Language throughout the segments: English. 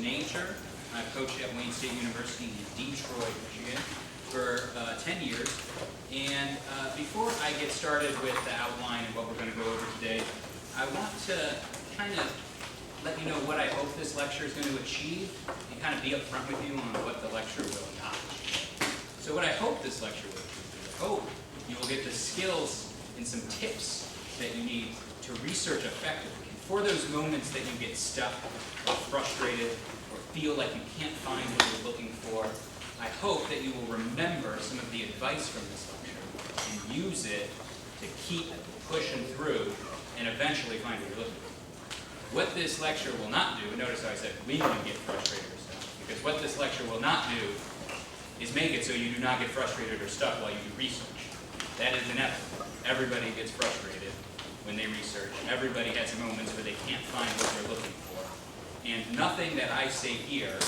nature. I've coached at Wayne State University in Detroit, Michigan for 10 years. And before I get started with the outline and what we're going to go over today, I want to kind of let you know what I hope this lecture is going to achieve and kind of be upfront with you on what the lecture will not achieve. So what I hope this lecture will achieve is I hope you will get the skills and some tips that you need to research effectively. And for those moments that you get stuck or frustrated or feel like you can't find what you're looking for, I hope that you will remember some of the advice from this lecture and use it to keep pushing through and eventually find what you're looking for. What this lecture will not do, and notice how I said we can get frustrated or stuck, because what this lecture will not do is make it so you do not get frustrated or stuck while you do research. That is inevitable. Everybody gets frustrated when they research. Everybody has moments where they can't find what they're looking for. And nothing that I say here,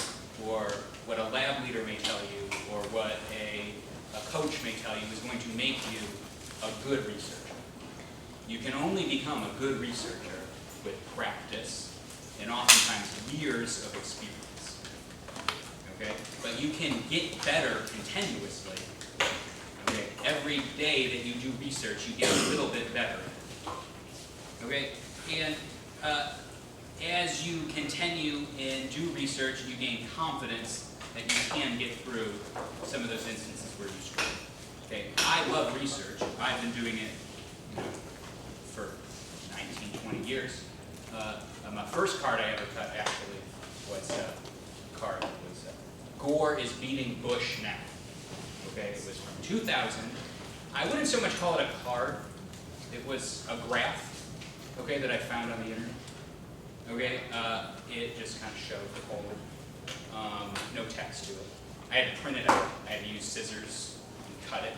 or what a lab leader may tell you, or what a coach may tell you, is going to make you a good researcher. You can only become a good researcher with practice and oftentimes years of experience. Okay? But you can get better continuously. Okay? Every day that you do research, you get a little bit better. Okay? And as you continue and do research, you gain confidence that you can get through some of those instances where you struggle. Okay? I love research. I've been doing it for 19, 20 years. My first card I ever cut actually was a card that was Gore is beating Bush now. Okay? It was from 2000. I wouldn't so much call it a card. It was a graph, okay, that I found on the internet. Okay, it just kind of showed the whole, no text to it. I had to print it out. I had to use scissors and cut it,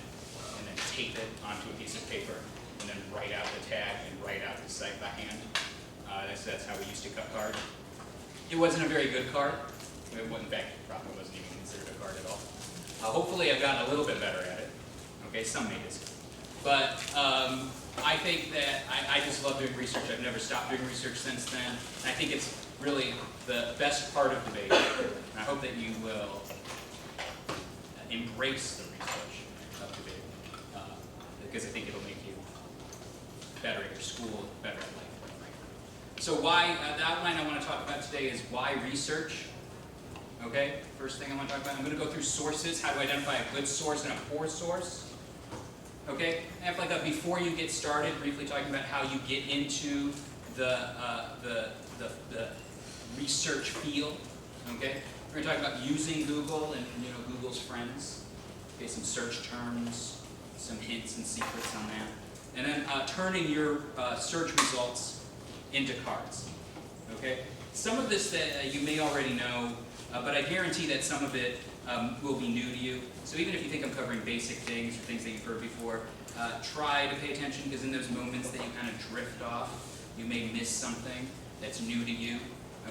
and then tape it onto a piece of paper, and then write out the tag and write out the site by hand. That's how we used to cut cards. It wasn't a very good card. It wasn't, in fact, it probably wasn't even considered a card at all. Hopefully I've gotten a little bit better at it. Okay, some may disagree. But I think that I just love doing research. I've never stopped doing research since then. And I think it's really the best part of debate. And I hope that you will embrace the research of debate, because I think it'll make you better at your school, better at life. So why, the outline I want to talk about today is why research. Okay, first thing I want to talk about, I'm going to go through sources, how to identify a good source and a poor source. Okay, and like before you get started, briefly talking about how you get into the research field. Okay, we're going to talk about using Google and Google's friends. Okay, some search terms, some hints and secrets on that, and then turning your search results into cards. Okay, some of this that you may already know, but I guarantee that some of it will be new to you. So even if you think I'm covering basic things or things that you've heard before, try to pay attention, because in those moments that you kind of drift off, you may miss something that's new to you.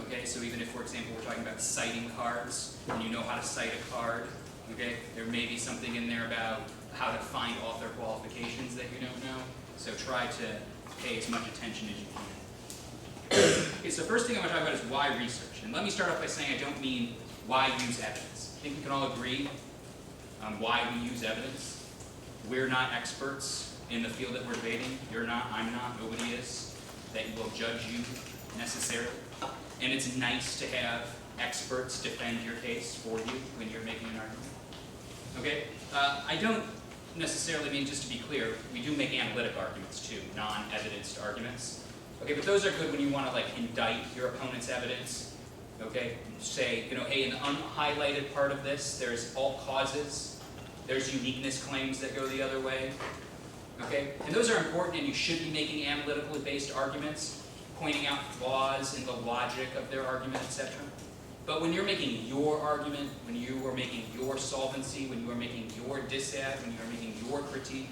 Okay, so even if, for example, we're talking about citing cards, and you know how to cite a card, okay, there may be something in there about how to find author qualifications that you don't know. So try to pay as much attention as you can. Okay, so first thing I want to talk about is why research. And let me start off by saying I don't mean why use evidence. I think we can all agree on why we use evidence. We're not experts in the field that we're debating. You're not, I'm not, nobody is, that will judge you necessarily. And it's nice to have experts defend your case for you when you're making an argument. Okay? I don't necessarily mean, just to be clear, we do make analytic arguments too, non-evidenced arguments. Okay, but those are good when you want to indict your opponent's evidence. Okay, say, hey, in the unhighlighted part of this, there's all causes. There's uniqueness claims that go the other way. Okay, and those are important, and you should be making analytically based arguments, pointing out flaws in the logic of their argument, etc. But when you're making your argument, when you are making your solvency, when you are making your disad, when you are making your critique,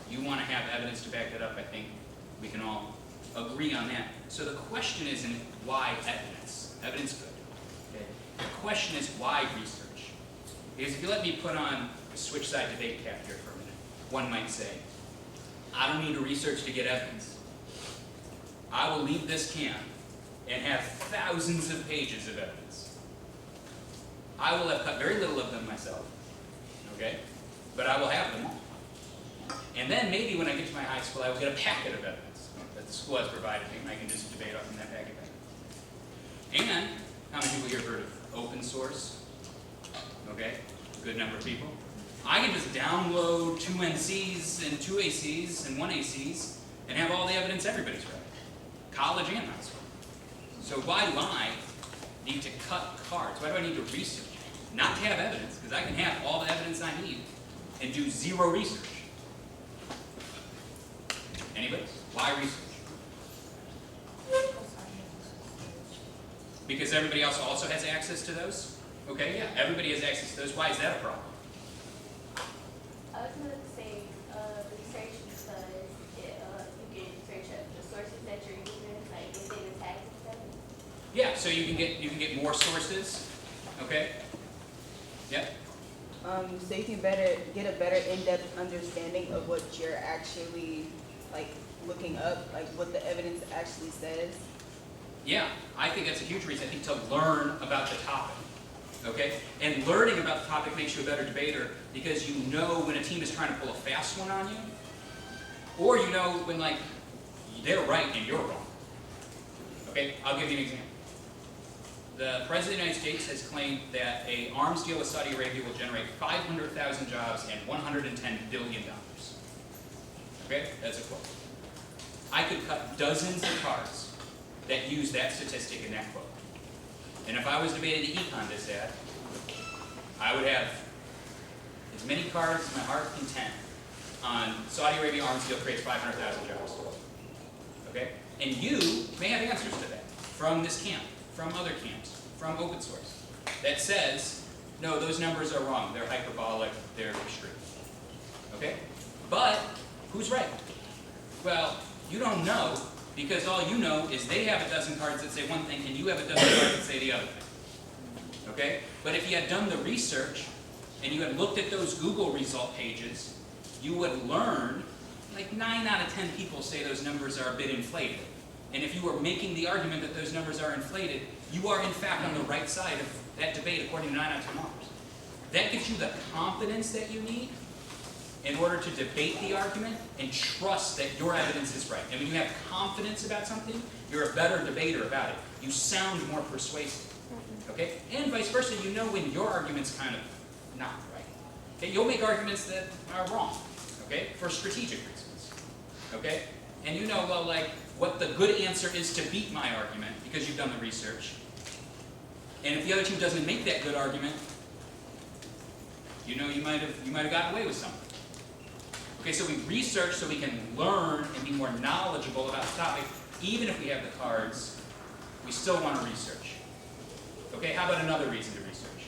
you want to have evidence to back that up. I think we can all agree on that. So the question isn't why evidence. Evidence good. Okay? The question is why research. Because if you let me put on a switch side debate cap here for a minute, one might say, I don't need to research to get evidence. I will leave this camp and have thousands of pages of evidence. I will have cut very little of them myself, okay? But I will have them all. And then maybe when I get to my high school, I will get a packet of evidence that the school has provided me, and I can just debate off from that packet. And how many people here have heard of open source? Okay, a good number of people. I can just download 2 NCs and 2 ACs and 1 ACs and have all the evidence everybody's read, college and high school. So why do I need to cut cards? Why do I need to research? Not to have evidence, because I can have all the evidence I need and do 0 research. Anybody? Why research? Because everybody else also has access to those? Okay, yeah, everybody has access to those. Why is that a problem? I was going to say research because you can search up the sources that you're using, like the data tags and stuff. Yeah, so you can get more sources. Okay. Yep. So you can get a better in-depth understanding of what you're actually like looking up, like what the evidence actually says. Yeah, I think that's a huge reason. I think to learn about the topic. Okay? And learning about the topic makes you a better debater because you know when a team is trying to pull a fast one on you, or you know when like they're right and you're wrong. Okay, I'll give you an example. The President of the United States has claimed that an arms deal with Saudi Arabia will generate 500,000 jobs and $110 billion. Okay, that's a quote. I could cut dozens of cards that use that statistic in that quote. And if I was debating the econ this ad, I would have as many cards as my heart can content on Saudi Arabia arms deal creates 500,000 jobs. Okay? And you may have answers to that from this camp, from other camps, from open source, that says, no, those numbers are wrong. They're hyperbolic, they're extreme. Okay? But who's right? Well, you don't know, because all you know is they have a dozen cards that say one thing and you have a dozen cards that say the other thing. Okay? But if you had done the research and you had looked at those Google result pages, you would learn like 9 out of 10 people say those numbers are a bit inflated. And if you were making the argument that those numbers are inflated, you are in fact on the right side of that debate according to 9 out of 10 authors. That gives you the confidence that you need in order to debate the argument and trust that your evidence is right. And when you have confidence about something, you're a better debater about it. You sound more persuasive. Okay? And vice versa, you know when your argument's kind of not right. Okay? You'll make arguments that are wrong. Okay? For strategic reasons. Okay? And you know, well, like, what the good answer is to beat my argument because you've done the research. And if the other team doesn't make that good argument, you know you might have gotten away with something. Okay, so we research so we can learn and be more knowledgeable about the topic. Even if we have the cards, we still want to research. Okay, how about another reason to research?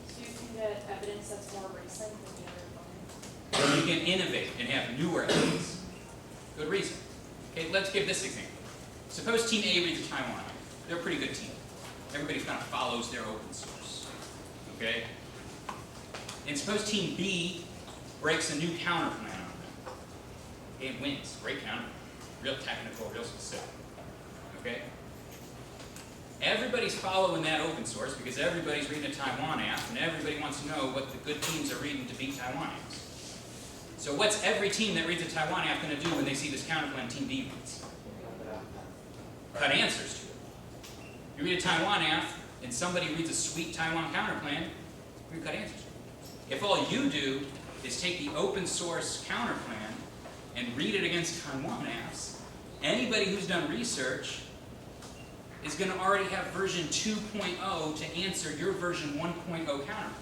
So you can get evidence that's more recent than the other one. You can innovate and have newer evidence. Good reason. Okay, let's give this example. Suppose Team A reads a Taiwan. They're a pretty good team. Everybody kind of follows their open source. Okay? And suppose Team B breaks a new counter plan on them. Okay, it wins. Great counter. Real technical, real specific. Okay? Everybody's following that open source because everybody's reading a Taiwan app and everybody wants to know what the good teams are reading to beat Taiwan apps. So what's every team that reads a Taiwan app going to do when they see this counter plan Team B reads? Cut answers to it. You read a Taiwan app and somebody reads a sweet Taiwan counter plan, you cut answers to it. If all you do is take the open source counter plan and read it against Taiwan apps, anybody who's done research is going to already have version 2.0 to answer your version 1.0 counter plan.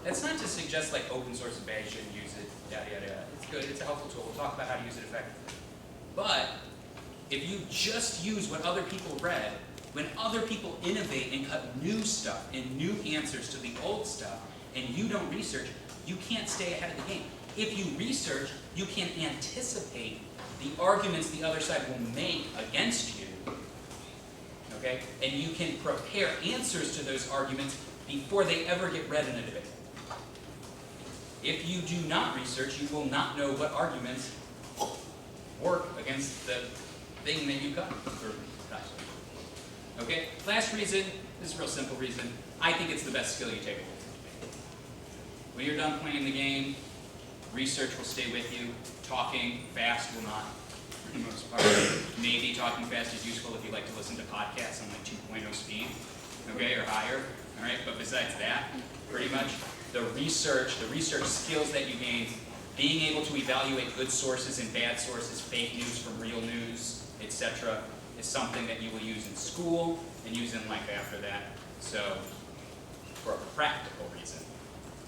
That's not to suggest like open source is bad, you shouldn't use it, yada yada yada. It's good, it's a helpful tool. We'll talk about how to use it effectively. But if you just use what other people read, when other people innovate and cut new stuff and new answers to the old stuff, and you don't research, you can't stay ahead of the game. If you research, you can anticipate the arguments the other side will make against you, okay? And you can prepare answers to those arguments before they ever get read in a debate. If you do not research, you will not know what arguments work against the thing that you cut. Okay? Last reason, this is a real simple reason, I think it's the best skill you take away. When you're done playing the game, research will stay with you. Talking fast will not, for the most part. Maybe talking fast is useful if you like to listen to podcasts on like 2.0 speed, okay, or higher. All right, but besides that, pretty much the research skills that you gain, being able to evaluate good sources and bad sources, fake news from real news, etc., is something that you will use in school and use in life after that. So, for a practical reason,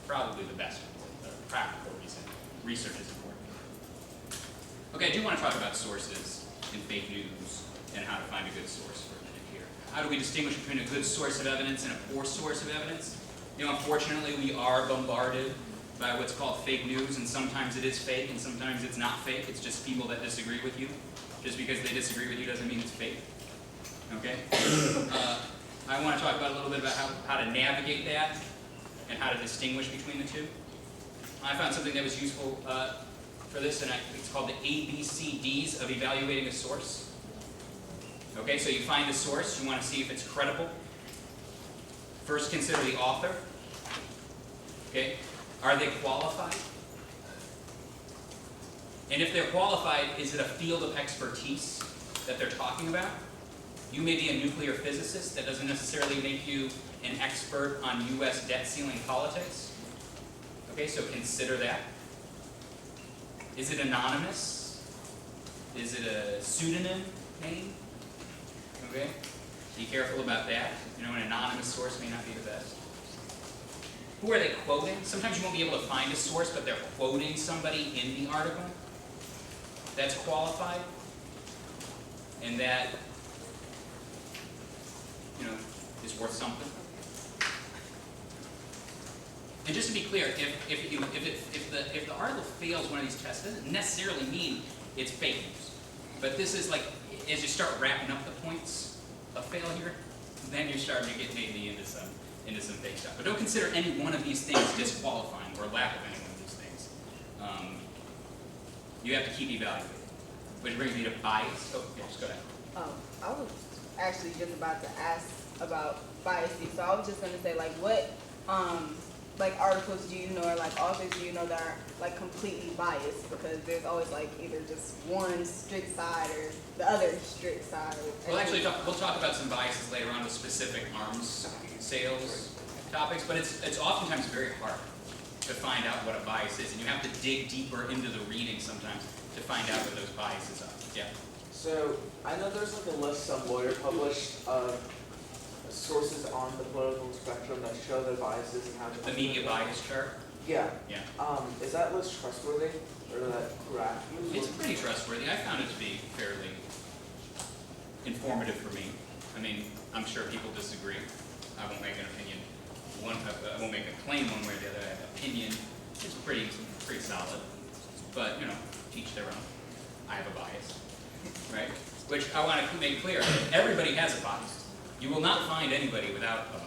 probably the best reason, but a practical reason, research is important. Okay, I do want to talk about sources in fake news and how to find a good source for a minute here. How do we distinguish between a good source of evidence and a poor source of evidence? You know, unfortunately, we are bombarded by what's called fake news, and sometimes it is fake, and sometimes it's not fake. It's just people that disagree with you. Just because they disagree with you doesn't mean it's fake. Okay? I want to talk about a little bit about how to navigate that and how to distinguish between the two. I found something that was useful for this, and it's called the ABCDs of evaluating a source. Okay, so you find a source, you want to see if it's credible. First, consider the author. Okay, are they qualified? And if they're qualified, is it a field of expertise that they're talking about? You may be a nuclear physicist. That doesn't necessarily make you an expert on US debt ceiling politics. Okay, so consider that. Is it anonymous? Is it a pseudonym name? Okay, be careful about that. You know, an anonymous source may not be the best. Who are they quoting? Sometimes you won't be able to find a source, but they're quoting somebody in the article that's qualified, and that, you know, is worth something. And just to be clear, if the article fails one of these tests, it doesn't necessarily mean it's fake news. But this is like, as you start wrapping up the points of failure, then you're starting to get maybe into some fake stuff. But don't consider any one of these things disqualifying or lack of any one of these things. You have to keep evaluating. Which brings me to bias. Oh, yeah, just go ahead. I was actually just about to ask about biases. So I was just gonna say, like, what like articles do you know, or like authors do you know that are like completely biased? Because there's always like either just one strict side or the other strict side. We'll actually we'll talk about some biases later on with specific arms sales topics, but it's oftentimes very hard to find out what a bias is, and you have to dig deeper into the reading sometimes to find out what those biases are. Yeah. So I know there's like a list some lawyer published of sources on the political spectrum that show their biases and how to. The media bias chart. Yeah. Yeah. Is that list trustworthy, or is that correct? It's pretty trustworthy. I found it to be fairly informative for me. I mean, I'm sure people disagree. I won't make an opinion. I won't make a claim one way or the other. I have an opinion. It's pretty solid. But, you know, teach their own. I have a bias, right? Which I want to make clear. Everybody has a bias. You will not find anybody without a bias.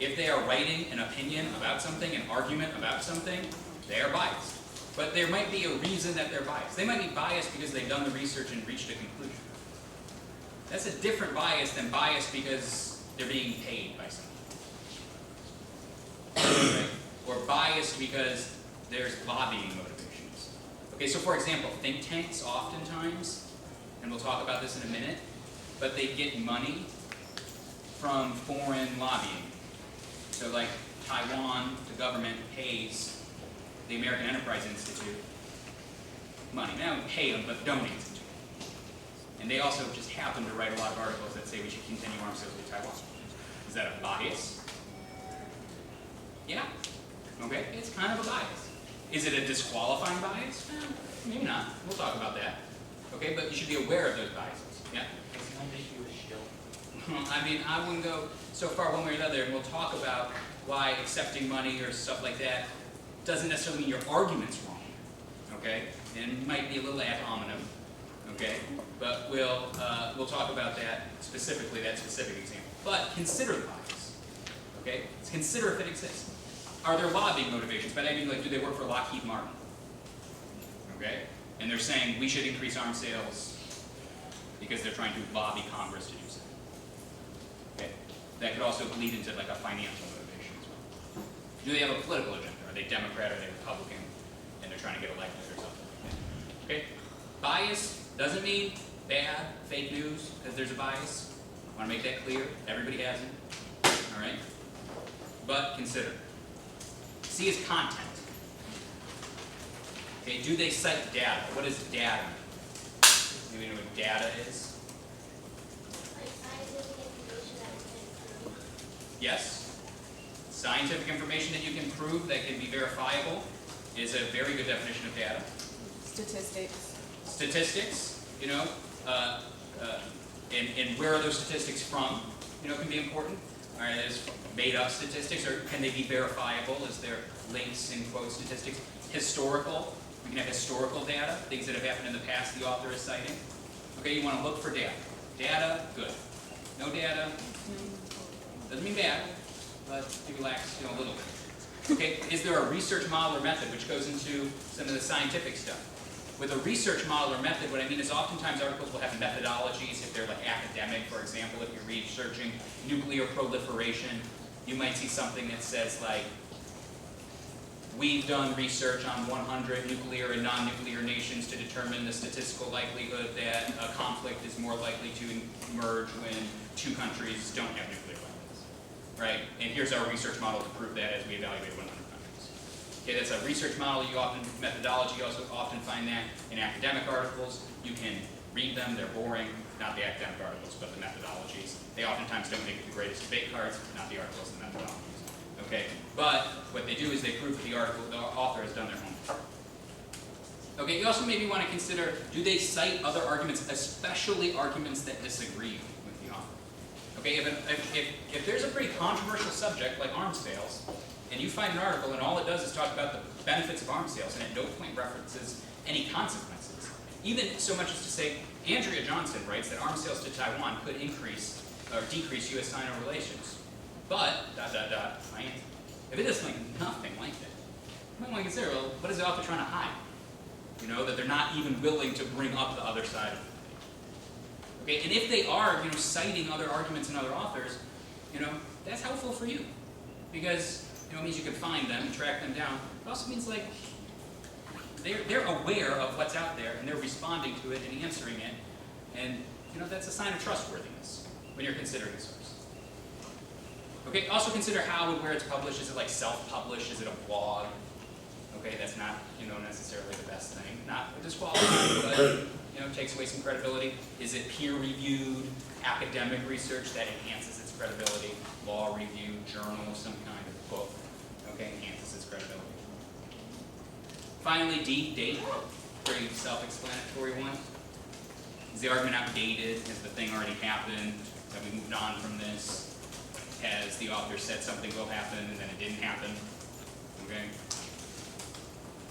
If they are writing an opinion about something, an argument about something, they are biased. But there might be a reason that they're biased. They might be biased because they've done the research and reached a conclusion. That's a different bias than bias because they're being paid by someone. Right? Or biased because there's lobbying motivations. Okay, so for example, think tanks oftentimes, and we'll talk about this in a minute, but they get money from foreign lobbying. So like Taiwan, the government pays the American Enterprise Institute money. They don't pay them, but donates it to them. And they also just happen to write a lot of articles that say we should continue arms sales with Taiwan. Is that a bias? Yeah. Okay, it's kind of a bias. Is it a disqualifying bias? Maybe not. We'll talk about that. Okay, but you should be aware of those biases. Yeah? Doesn't that make you a shill? I mean, I wouldn't go so far one way or the other, and we'll talk about why accepting money or stuff like that doesn't necessarily mean your argument's wrong. Okay? And it might be a little ad hominem. Okay? But we'll talk about that specifically, that specific example. But consider the bias. Okay? Consider if it exists. Are there lobbying motivations? By that I mean, like, do they work for Lockheed Martin? Okay? And they're saying we should increase arms sales because they're trying to lobby Congress to do so. that could also bleed into like a financial motivation as well. Do they have a political agenda? Are they Democrat? Are they Republican? And they're trying to get elected or something like that. Okay? Bias doesn't mean bad, fake news, because there's a bias. I want to make that clear. Everybody has it. All right? But consider. C is content. Okay, do they cite data? What is data? Maybe you know what data is? Like scientific information that we can prove. Yes. Scientific information that you can prove that can be verifiable is a very good definition of data. Statistics. Statistics, you know, and where are those statistics from? You know, can be important. All right, there's made up statistics, or can they be verifiable? Is there links in quote statistics? Historical. We can have historical data, things that have happened in the past the author is citing. Okay, you want to look for data. Data, good. No data, doesn't mean bad, but maybe lacks, you know, a little bit. Okay, is there a research model or method, which goes into some of the scientific stuff? With a research model or method, what I mean is oftentimes articles will have methodologies. If they're like academic, for example, if you're researching nuclear proliferation, you might see something that says like, we've done research on 100 nuclear and non-nuclear nations to determine the statistical likelihood that a conflict is more likely to emerge when two countries don't have nuclear weapons, right? And here's our research model to prove that as we evaluate 100 countries. Okay, that's a research model. Methodology, you also often find that in academic articles. You can read them, they're boring, not the academic articles, but the methodologies. They oftentimes don't make it the greatest debate cards, not the articles, the methodologies. Okay, but what they do is they prove that the author has done their homework. Okay, you also maybe want to consider, do they cite other arguments, especially arguments that disagree with the author? Okay, if there's a pretty controversial subject like arms sales, and you find an article and all it does is talk about the benefits of arms sales and at no point references any consequences, even so much as to say, Andrea Johnson writes that arms sales to Taiwan could increase or decrease U.S.-China relations. But, my answer. If it is like nothing like that, you might want to consider, well, what is the author trying to hide? You know, that they're not even willing to bring up the other side of it. Okay, and if they are, you know, citing other arguments and other authors, you know, that's helpful for you. Because, you know, it means you can find them and track them down. It also means like, they're aware of what's out there and they're responding to it and answering it. And, you know, that's a sign of trustworthiness when you're considering a source. Okay, also consider how and where it's published. Is it like self-published? Is it a blog? Okay, that's not, you know, necessarily the best thing. Not disqualifying, but, you know, takes away some credibility. Is it peer-reviewed, academic research that enhances its credibility? Law review, journal, some kind of book, okay, enhances its credibility. Finally, D, date, pretty self-explanatory one. Is the argument outdated? Has the thing already happened? Have we moved on from this? Has the author said something will happen and then it didn't happen? Okay.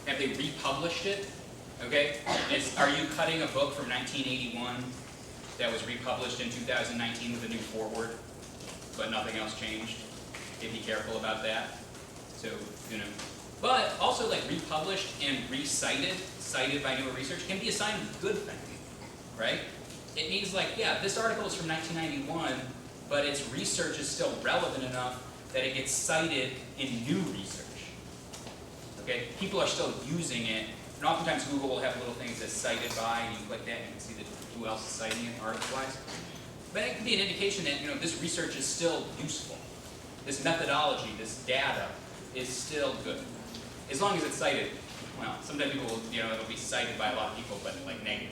Have they republished it? Okay. Are you cutting a book from 1981 that was republished in 2019 with a new foreword, but nothing else changed? Okay, be careful about that. So, you know. But also like republished and recited, cited by newer research, can be a sign of a good thing, right? It means like, yeah, this article is from 1991, but its research is still relevant enough that it gets cited in new research. Okay, people are still using it, and oftentimes Google will have little things that's cited by, and you click that and you can see who else is citing it article-wise. But it could be an indication that, you know, this research is still useful. This methodology, this data is still good. As long as it's cited, well, sometimes people will, you know, it'll be cited by a lot of people, but like negative.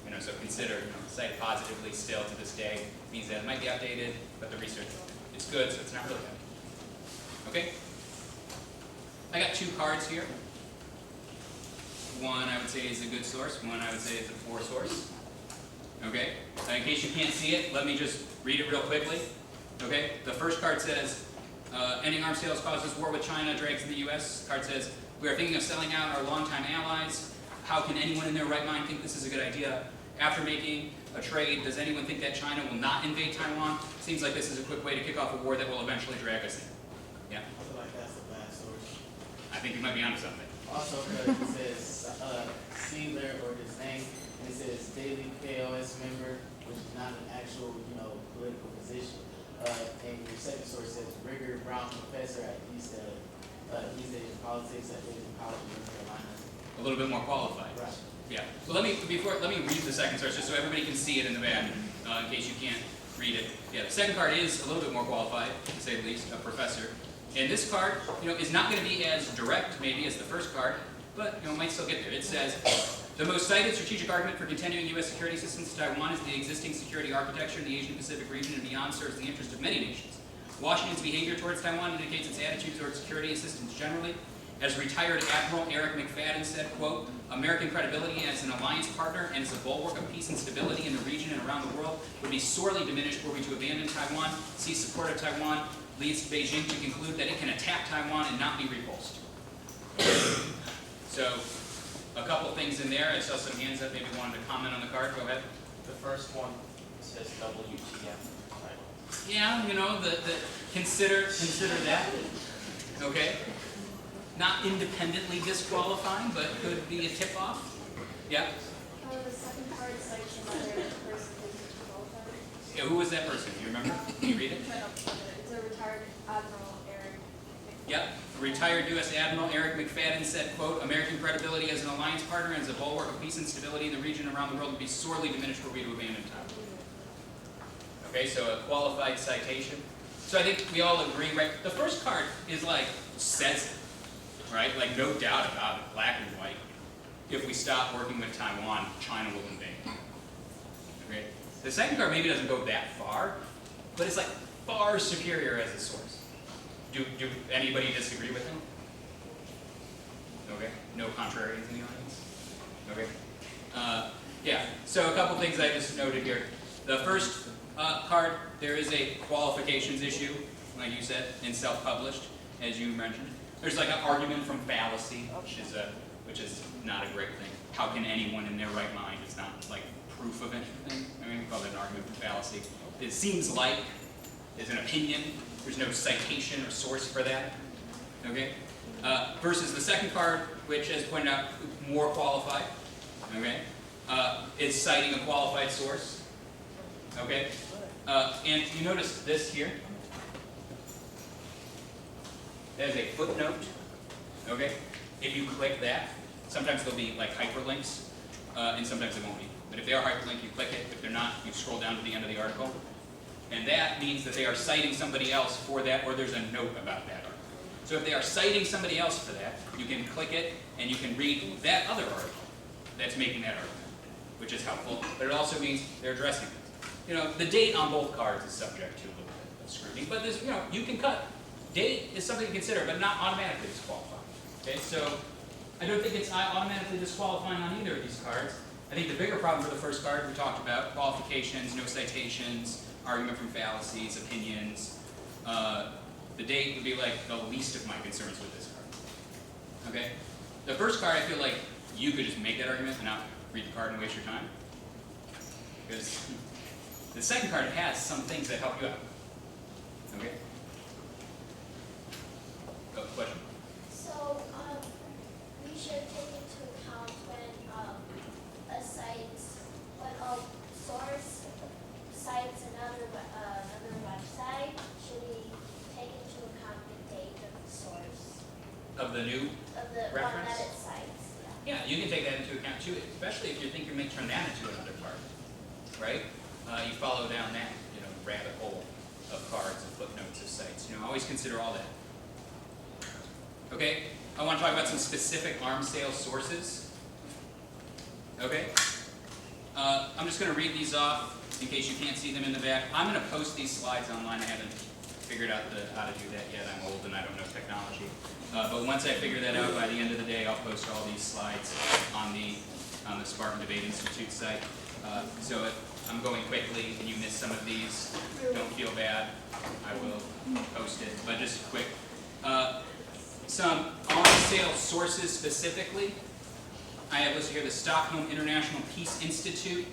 You know, so consider, you know, cited positively still to this day means that it might be outdated, but the research is good, so it's not really bad. Okay? I got two cards here. One I would say is a good source, one I would say is a poor source. Okay? In case you can't see it, let me just read it real quickly. Okay? The first card says, ending arms sales causes war with China, drags in the U.S. The card says, we are thinking of selling out our longtime allies. How can anyone in their right mind think this is a good idea? After making a trade, does anyone think that China will not invade Taiwan? Seems like this is a quick way to kick off a war that will eventually drag us in. Yeah? I feel like that's a bad source. I think you might be onto something. Also, because it says Sealer or his name, and it says daily KOS member, which is not an actual, you know, political position. and your second source says Rigger Brown, professor at East Asian politics at Lincoln College in North Carolina. A little bit more qualified. Right. Yeah. So let me read the second source just so everybody can see it in the back, in case you can't read it. Yeah, the second card is a little bit more qualified, to say the least, a professor. And this card, is not going to be as direct maybe as the first card, but might still get there. It says, the most cited strategic argument for continuing U.S. security assistance to Taiwan is the existing security architecture in the Asian Pacific region and beyond serves the interest of many nations. Washington's behavior towards Taiwan indicates its attitude towards security assistance generally. As retired Admiral Eric McFadden said, quote, American credibility as an alliance partner and as a bulwark of peace and stability in the region and around the world would be sorely diminished were we to abandon Taiwan. Cease support of Taiwan leads Beijing to conclude that it can attack Taiwan and not be repulsed. So, a couple things in there. I saw some hands up, maybe wanted to comment on the card. Go ahead. The first one says WTF title. Yeah, consider that. Okay. Not independently disqualifying, but could be a tip-off. Yeah. The second card cites another person who's disqualified. Yeah. Who was that person? Do you remember? Can you read it? It's a retired Admiral Eric. Yep. Retired U.S. Admiral Eric McFadden said, quote, American credibility as an alliance partner and as a bulwark of peace and stability in the region and around the world would be sorely diminished were we to abandon Taiwan. Okay, so a qualified citation. So I think we all agree, right? The first card is like, says it, right? Like no doubt about it, black and white. If we stop working with Taiwan, China will invade. Okay? The second card maybe doesn't go that far, but it's like far superior as a source. Do anybody disagree with him? Okay. No contrarians in the audience? Okay. Yeah, so a couple things I just noted here. The first card, there is a qualifications issue, like you said, and self-published, as you mentioned. There's like an argument from fallacy, which is not a great thing. How can anyone in their right mind, it's not like proof of anything. I mean, we call it an argument from fallacy. It seems like is an opinion. There's no citation or source for that. Okay? Versus the second card, which, as pointed out, more qualified. Okay? Is citing a qualified source. Okay? And you notice this here. There's a footnote. Okay? If you click that, sometimes there'll be like hyperlinks, and sometimes it won't be. But if they are hyperlinked, you click it. If they're not, you scroll down to the end of the article. And that means that they are citing somebody else for that, or there's a note about that article. So if they are citing somebody else for that, you can click it, and you can read that other article that's making that argument, which is helpful. But it also means they're addressing it. The date on both cards is subject to a little bit of scrutiny, but there's, you can cut. Date is something to consider, but not automatically disqualifying. Okay, so I don't think it's automatically disqualifying on either of these cards. I think the bigger problem for the first card we talked about, qualifications, no citations, argument from fallacies, opinions. The date would be like the least of my concerns with this card. Okay? The first card, I feel like you could just make that argument and not read the card and waste your time. Because the second card has some things that help you out. Okay? Question? So, we should take into account when a source cites another website, should we take into account the date of the source? Of the new Of the one reference? that it cites, Yeah, you can take that into account too, especially if you think you may turn that into another card, right? You follow down that, rabbit hole of cards and footnotes of sites. Always consider all that. Okay, I want to talk about some specific arms sales sources. Okay, I'm just going to read these off in case you can't see them in the back. I'm going to post these slides online. I haven't figured out how to do that yet. I'm old and I don't know technology. But once I figure that out, by the end of the day, I'll post all these slides on the Spartan Debate Institute site. So if I'm going quickly and you miss some of these, don't feel bad. I will post it. But just quick. Some arms sales sources specifically. I have listed here the Stockholm International Peace Institute,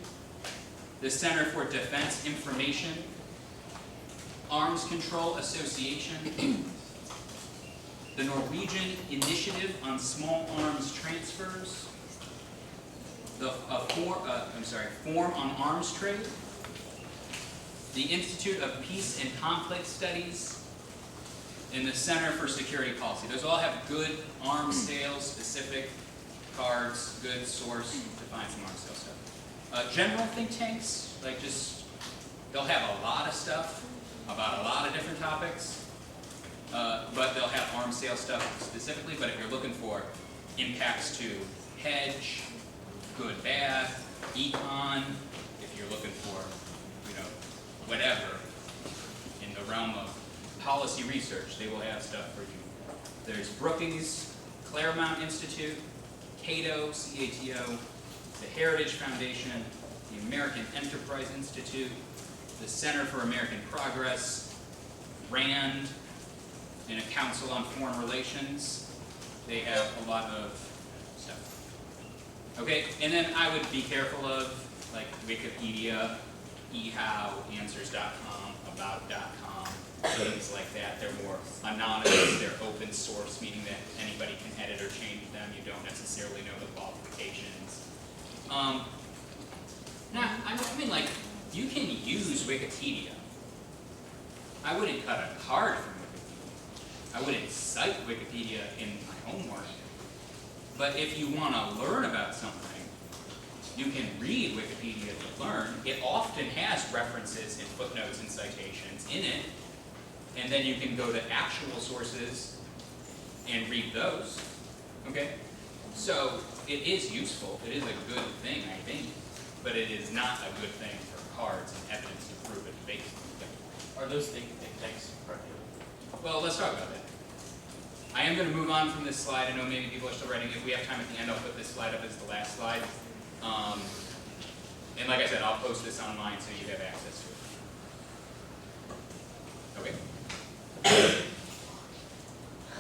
the Center for Defense Information, Arms Control Association, the Norwegian Initiative on Small Arms Transfers, the Forum on Arms Trade, the Institute of Peace and Conflict Studies, and the Center for Security Policy. Those all have good arms sales specific cards, good source to find some arms sales stuff. General think tanks, like they'll have a lot of stuff about a lot of different topics, but they'll have arms sales stuff specifically. But if you're looking for impacts to hedge, good, bad, econ, if you're looking for, whatever in the realm of policy research, they will have stuff for you. There's Brookings, Claremont Institute, Cato, CATO, the Heritage Foundation, the American Enterprise Institute, the Center for American Progress, RAND, and a Council on Foreign Relations. They have a lot of stuff. Okay, and then I would be careful of like Wikipedia, eHow, Answers.com, About.com, things like that. They're more anonymous, they're open source, meaning that anybody can edit or change them. You don't necessarily know the qualifications. Now, I mean, like, you can use Wikipedia. I wouldn't cut a card from Wikipedia. I wouldn't cite Wikipedia in my homework. But if you want to learn about something, you can read Wikipedia to learn. It often has references and footnotes and citations in it. And then you can go to actual sources and read those. Okay? So it is useful. It is a good thing, I think. But it is not a good thing for cards and evidence to prove it based. Are those think tanks prohibited? Well, let's talk about that. I am going to move on from this slide. I know maybe people are still writing. If we have time at the end, I'll put this slide up as the last slide. And like I said, I'll post this online so you have access to it. Okay.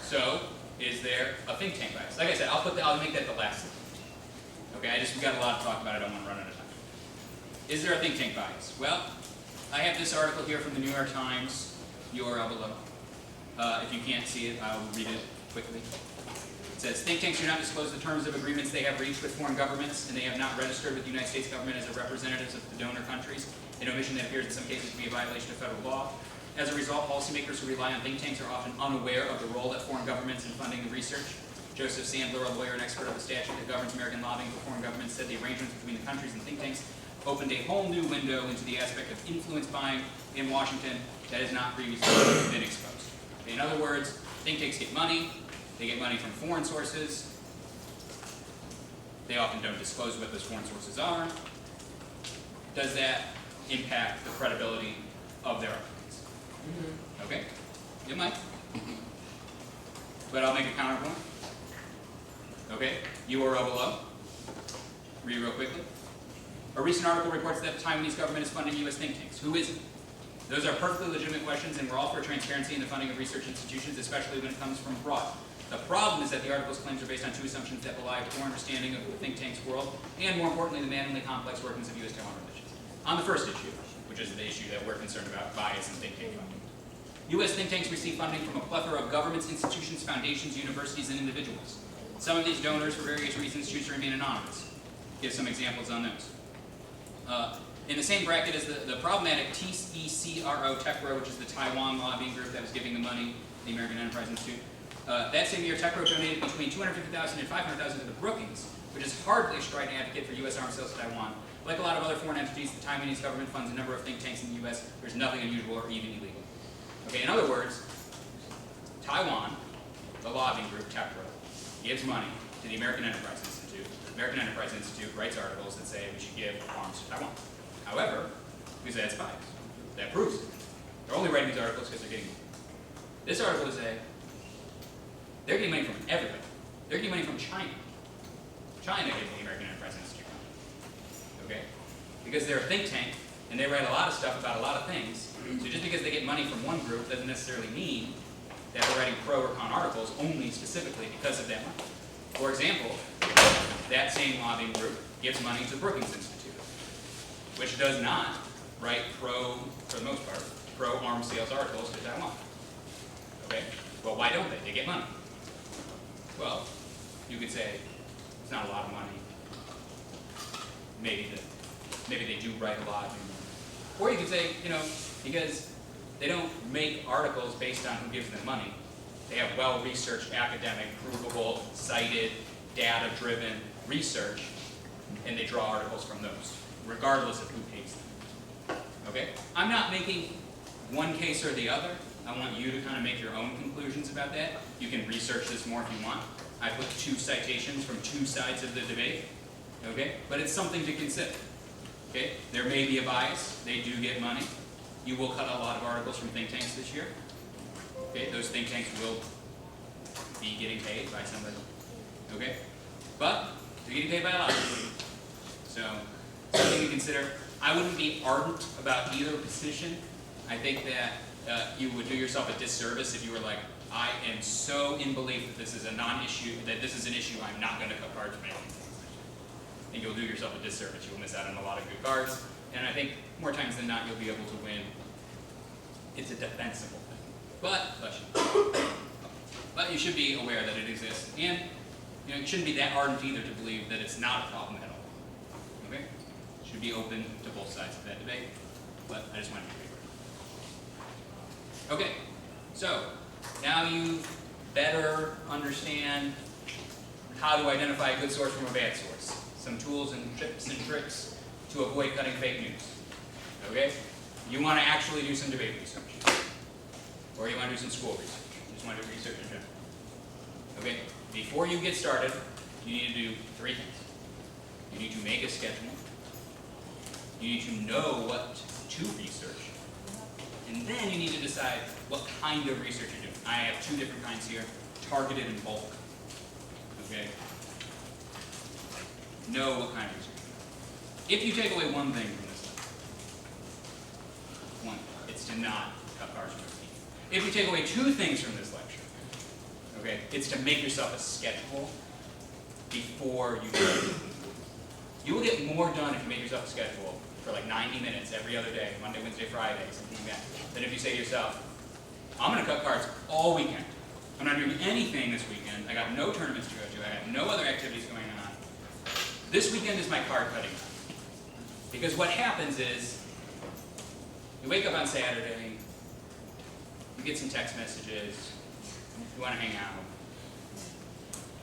So, is there a think tank bias? Like I said, I'll make that the last slide. Okay, we got a lot to talk about. I don't want to run out of time. Is there a think tank bias? Well, I have this article here from the New York Times, URL below. If you can't see it, I'll read it quickly. It says, think tanks do not disclose the terms of agreements they have reached with foreign governments, and they have not registered with the United States government as representatives of the donor countries, an omission that appears in some cases to be a violation of federal law. As a result, policymakers who rely on think tanks are often unaware of the role that foreign governments in funding the research. Joseph Sandler, a lawyer and expert of the statute that governs American lobbying for foreign governments, said the arrangements between the countries and think tanks opened a whole new window into the aspect of influence buying in Washington that has not previously been exposed. In other words, think tanks get money. They get money from foreign sources. They often don't disclose what those foreign sources are. Does that impact the credibility of their arguments? Okay? It might. But I'll make a counterpoint. Okay? URL below. Read real quickly. A recent article reports that the Taiwanese government is funding U.S. think tanks. Who is it? Those are perfectly legitimate questions, and we're all for transparency in the funding of research institutions, especially when it comes from abroad. The problem is that the article's claims are based on two assumptions that belie a poor understanding of the think tank's world, and more importantly, the manually complex workings of U.S.-Taiwan relations. On the first issue, which is the issue that we're concerned about, bias in think tank funding. U.S. think tanks receive funding from a plethora of governments, institutions, foundations, universities, and individuals. Some of these donors, for various reasons, choose to remain anonymous. Give some examples on those. In the same bracket is the problematic TECRO, TECRO, which is the Taiwan lobbying group that was giving the money, the American Enterprise Institute. That same year, TECRO donated between $250,000 and $500,000 to the Brookings, which is hardly a strident advocate for U.S. arms sales to Taiwan. Like a lot of other foreign entities, the Taiwanese government funds a number of think tanks in the U.S. There's nothing unusual or even illegal. Okay, in other words, Taiwan, the lobbying group, TECRO, gives money to the American Enterprise Institute. The American Enterprise Institute writes articles that say we should give arms to Taiwan. However, because that's bias. That proves it. They're only writing these articles because they're getting money. This article is they're getting money from everybody. They're getting money from China. China gives the American Enterprise Institute money. Okay? Because they're a think tank, and they write a lot of stuff about a lot of things. So just because they get money from one group doesn't necessarily mean that they're writing pro or con articles only specifically because of that money. For example, that same lobbying group gives money to Brookings Institute, which does not write pro, for the most part, pro arms sales articles to Taiwan. Okay? Well, why don't they? They get money. Well, you could say it's not a lot of money. Maybe they do write a lot Or you could say, because they don't make articles based on who gives them money. They have well-researched, academic, provable, cited, data-driven research, and they draw articles from those, regardless of who pays them. Okay? I'm not making one case or the other. I want you to kind of make your own conclusions about that. You can research this more if you want. I put 2 citations from 2 sides of the debate. Okay? But it's something to consider. Okay? There may be a bias. They do get money. You will cut a lot of articles from think tanks this year. Okay? Those think tanks will be getting paid by somebody. Okay? But they're getting paid by a lot of people. So, something to consider. I wouldn't be ardent about either position. I think that you would do yourself a disservice if you were like, I am so in belief that this is a non-issue, that this is an issue I'm not going to cut cards from anything. I think you'll do yourself a disservice. You'll miss out on a lot of good cards. And I think more times than not, you'll be able to win. It's a defensible thing. But you should be aware that it exists. And you shouldn't be that ardent either to believe that it's not a problem at all. Okay? Should be open to both sides of that debate. But I just wanted to be aware. Okay, so now you better understand how to identify a good source from a bad source. Some tools and tips and tricks to avoid cutting fake news. Okay? You want to actually do some debate research. Or you want to do some school research. You just want to do research in general. Okay? Before you get started, you need to do 3 things. You need to make a schedule. You need to know what to research. And then you need to decide what kind of research you're doing. I have 2 different kinds here, targeted and bulk. Okay? Know what kind of research you're doing. If you take away one thing from this lecture, it's to not cut cards from your team. If you take away 2 things from this lecture, okay, it's to make yourself a schedule before you do it. You will get more done if you make yourself a schedule for like 90 minutes every other day, Monday, Wednesday, Friday, something like that, than if you say to yourself, I'm going to cut cards all weekend. I'm not doing anything this weekend. I got no tournaments to go to. I have no other activities going on. This weekend is my card cutting time. Because what happens is, you wake up on Saturday, you get some text messages, you want to hang out.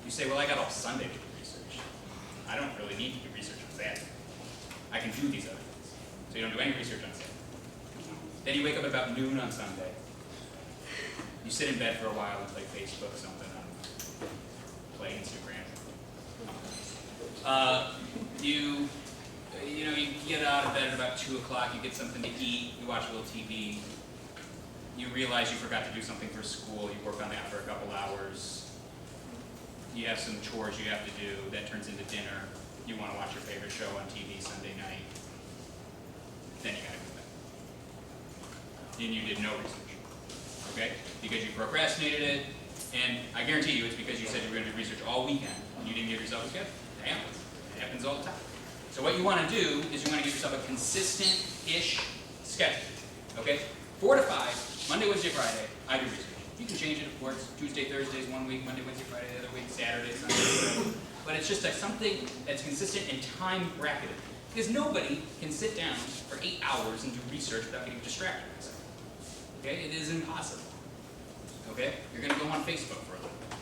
You say, well, I got all Sunday to do research. I don't really need to do research on Saturday. I can do these other things. So you don't do any research on Saturday. Then you wake up at about noon on Sunday. You sit in bed for a while and play Facebook, something, I don't know, play Instagram. You get out of bed at about 2 o'clock, you get something to eat, you watch a little TV, you realize you forgot to do something for school, you work on that for a couple hours, you have some chores you have to do, that turns into dinner, you want to watch your favorite show on TV Sunday night, then you gotta go back. Then you did no research, okay? Because you procrastinated it, and I guarantee you it's because you said you were going to do research all weekend, and you didn't give yourself a schedule. It happens. It happens all the time. So what you want to do is you want to give yourself a consistent-ish schedule, okay? 4 to 5, Monday, Wednesday, Friday, I do research. You can change it, of course. Tuesday, Thursdays, one week, Monday, Wednesday, Friday, the other week, Saturday, Sunday, whatever. But it's just like something that's consistent and time bracketed. Because nobody can sit down for 8 hours and do research without getting distracted. Okay? It is impossible. Okay? You're going to go on Facebook for a little bit.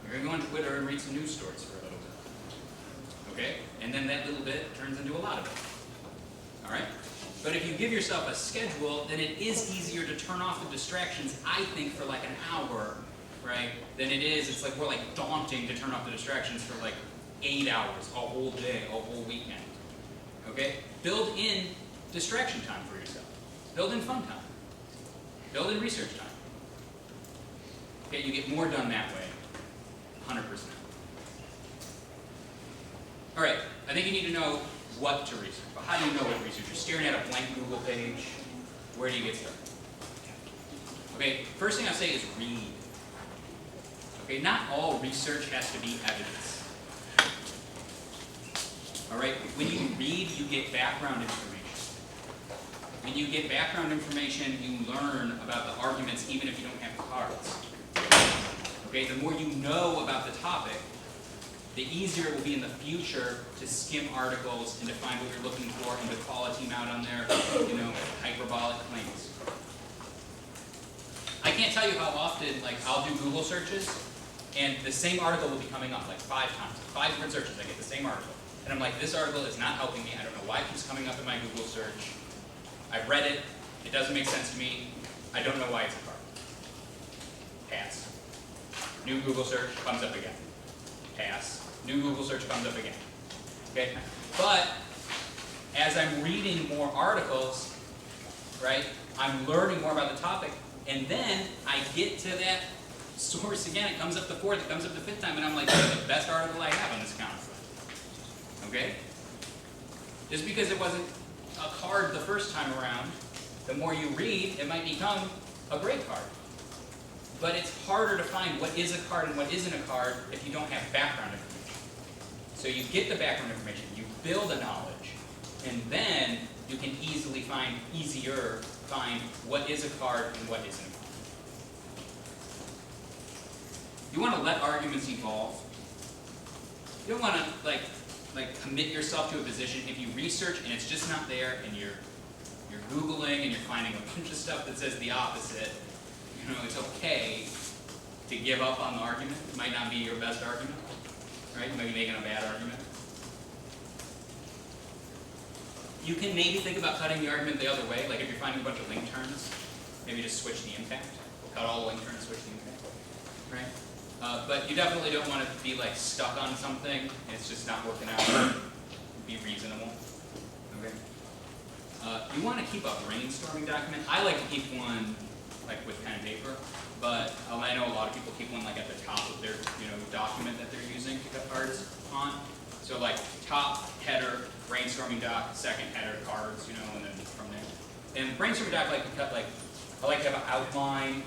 You're going to go on Twitter and read some news stories for a little bit. Okay? And then that little bit turns into a lot of it. Alright? But if you give yourself a schedule, then it is easier to turn off the distractions, I think, for like an hour, right? Than it is, it's like more like daunting to turn off the distractions for like 8 hours, a whole day, a whole weekend. Okay? Build in distraction time for yourself. Build in fun time. Build in research time. Okay, you get more done that way, 100%. All right, I think you need to know what to research. But how do you know what to research? You're staring at a blank Google page. Where do you get started? Okay, first thing I say is read. Okay, not all research has to be evidence. All right, when you read, you get background information. When you get background information, you learn about the arguments even if you don't have cards. Okay, the more you know about the topic, the easier it will be in the future to skim articles and to find what you're looking for and to call a team out on their, hyperbolic claims. I can't tell you how often, I'll do Google searches, and the same article will be coming up, 5 times. 5 different searches, I get the same article. And I'm like, this article is not helping me, I don't know why it keeps coming up in my Google search. I've read it, it doesn't make sense to me, I don't know why it's a card. Pass. New Google search comes up again. Pass. New Google search comes up again. Okay? But as I'm reading more articles, right, I'm learning more about the topic, and then I get to that source again. It comes up the 4th, it comes up the 5th time, and I'm like, that's the best article I have on this account. Okay? Just because it wasn't a card the first time around, the more you read, it might become a great card. But it's harder to find what is a card and what isn't a card if you don't have background information. So you get the background information, you build a knowledge, and then you can easier find what is a card and what isn't a card. You want to let arguments evolve. You don't want to commit yourself to a position if you research and it's just not there, and you're Googling and you're finding a bunch of stuff that says the opposite. It's okay to give up on the argument. It might not be your best argument, right? You might be making a bad argument. You can maybe think about cutting the argument the other way, if you're finding a bunch of link terms, maybe just switch the impact. Cut all the link terms, switch the impact, right? But you definitely don't want to be stuck on something and it's just not working out. Be reasonable, okay? You want to keep a brainstorming document. I like to keep one with pen and paper, but I know a lot of people keep one at the top of their document that they're using to cut cards on. So top header brainstorming doc, second header cards, and then from there. And brainstorming doc I like to cut I like to have an outline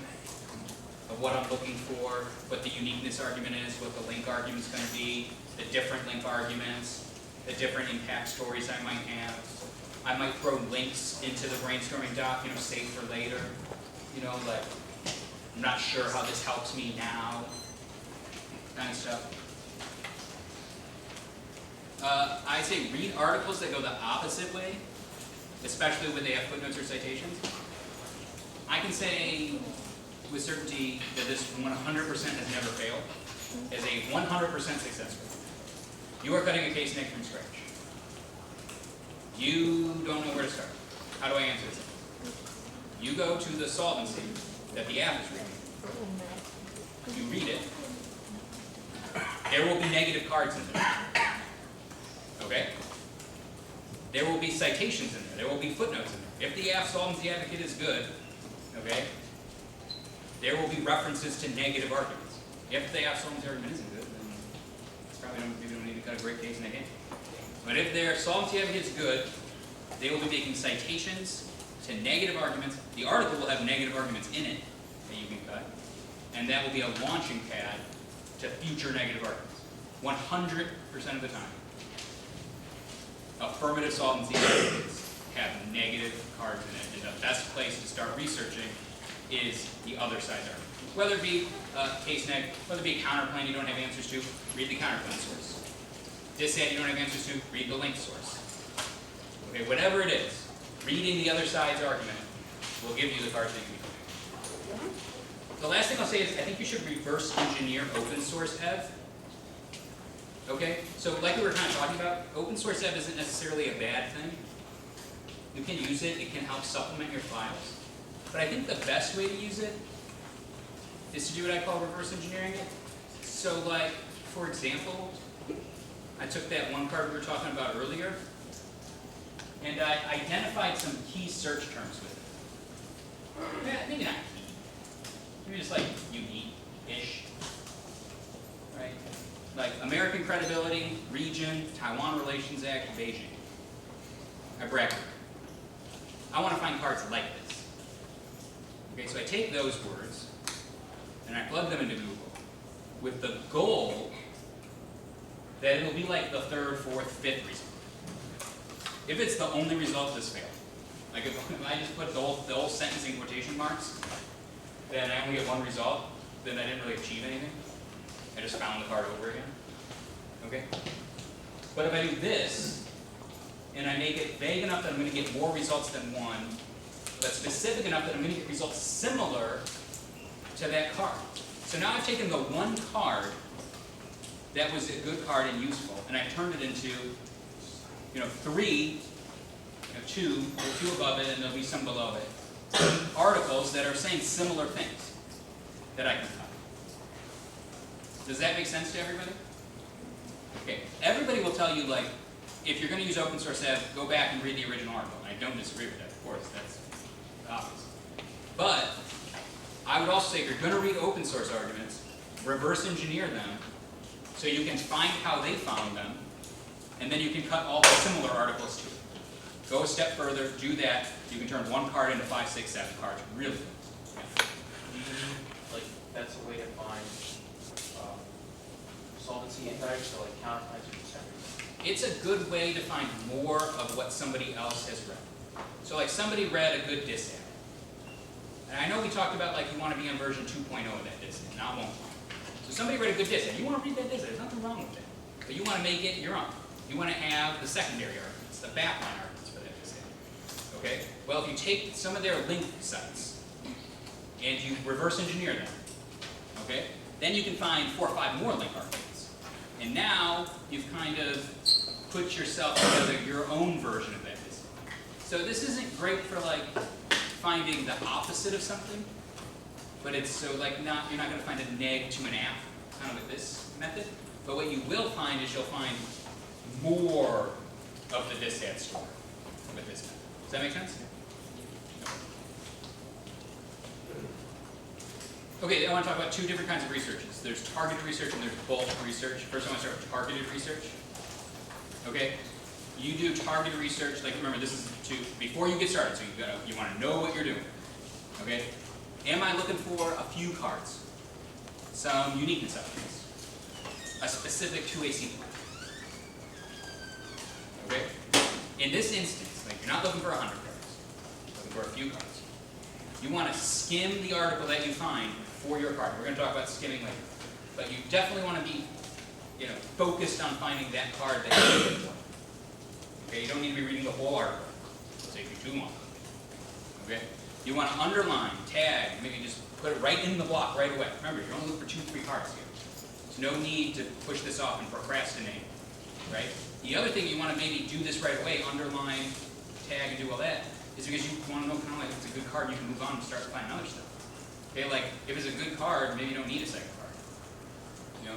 of what I'm looking for, what the uniqueness argument is, what the link argument is going to be, the different link arguments, the different impact stories I might have. I might throw links into the brainstorming doc, save for later. I'm not sure how this helps me now, kind of stuff. I say read articles that go the opposite way, especially when they have footnotes or citations. I can say with certainty that this 100% has never failed, is a 100% success rate. You are cutting a case neck from scratch. You don't know where to start. How do I answer this? You go to the solvency that the app is reading. You read it. There will be negative cards in there. Okay? There will be citations in there. There will be footnotes in there. If the app solvency advocate is good, okay, there will be references to negative arguments. If the app solvency argument isn't good, then it's probably maybe don't need to cut a great case in again. But if their solvency advocate is good, they will be making citations to negative arguments. The article will have negative arguments in it that you can cut, and that will be a launching pad to future negative arguments. 100% of the time. Affirmative solvency advocates have negative cards in it, and the best place to start researching is the other side's argument. Whether it be case neg, whether it be a counterclaim you don't have answers to, read the counterclaim source. Dissent you don't have answers to, read the link source. Okay, whatever it is, reading the other side's argument will give you the cards that you need. The last thing I'll say is I think you should reverse engineer open source EV. Okay, so like we were kind of talking about, open source EV isn't necessarily a bad thing. You can use it, it can help supplement your files. But I think the best way to use it is to do what I call reverse engineering it. So for example, I took that one card we were talking about earlier, and I identified some key search terms with it. Maybe not key. Maybe just unique-ish. Right? American Credibility, Region, Taiwan Relations Act, Beijing. I bracket. I want to find cards like this. Okay, so I take those words, and I plug them into Google with the goal that it'll be the third, fourth, fifth result. If it's the only result, this failed. If I just put the whole sentence in quotation marks, then I only get one result, then I didn't really achieve anything. I just found the card over again. Okay? But if I do this, and I make it vague enough that I'm going to get more results than one, but specific enough that I'm going to get results similar to that card. So now I've taken the one card that was a good card and useful, and I've turned it into, three, two above it, and there'll be some below it. Articles that are saying similar things that I can copy. Does that make sense to everybody? Okay, everybody will tell you, like, if you're going to use open source ed, go back and read the original article. And I don't disagree with that, of course, that's obvious. But I would also say if you're going to read open source arguments, reverse engineer them so you can find how they found them, and then you can cut all the similar articles to it. Go a step further, do that, you can turn one card into 5, 6, 7 cards really good. Yeah. Like, that's a way to find solvency index, so like count times percentage. It's a good way to find more of what somebody else has read. So like somebody read a good dissent. And I know we talked about like you want to be on version 2.0 of that dissent, not 1.0. So somebody read a good dissent. You want to read that dissent. There's nothing wrong with it. But you want to make it your own. You want to have the secondary arguments, the backline arguments for that dissent. Okay? Well, if you take some of their link sites and you reverse engineer them, okay, then you can find 4 or 5 more link arguments. And now you've kind of put yourself together your own version of that dissent. So this isn't great for like finding the opposite of something, but it's so like you're not going to find a neg to an app kind of with this method. But what you will find is you'll find more of the dissent story with this method. Does that make sense? Okay, I want to talk about 2 different kinds of researches. There's targeted research and there's bulk research. First I want to start with targeted research. Okay? You do targeted research, like remember this is before you get started, so you want to know what you're doing. Okay? Am I looking for a few cards? Some uniqueness elements? A specific 2AC plan? Okay? In this instance, like you're not looking for 100 cards. You're looking for a few cards. You want to skim the article that you find for your card. We're going to talk about skimming later. But you definitely want to be, focused on finding that card that you're looking for. Okay, you don't need to be reading the whole article. It'll take you too long. Okay? You want to underline, tag, maybe just put it right in the block right away. Remember, you're only looking for 2, 3 cards here. There's no need to push this off and procrastinate. Right? The other thing you want to maybe do this right away, underline, tag, and do all that, is because you want to know kind of like if it's a good card, you can move on and start finding other stuff. Okay, like if it's a good card, maybe you don't need a second card.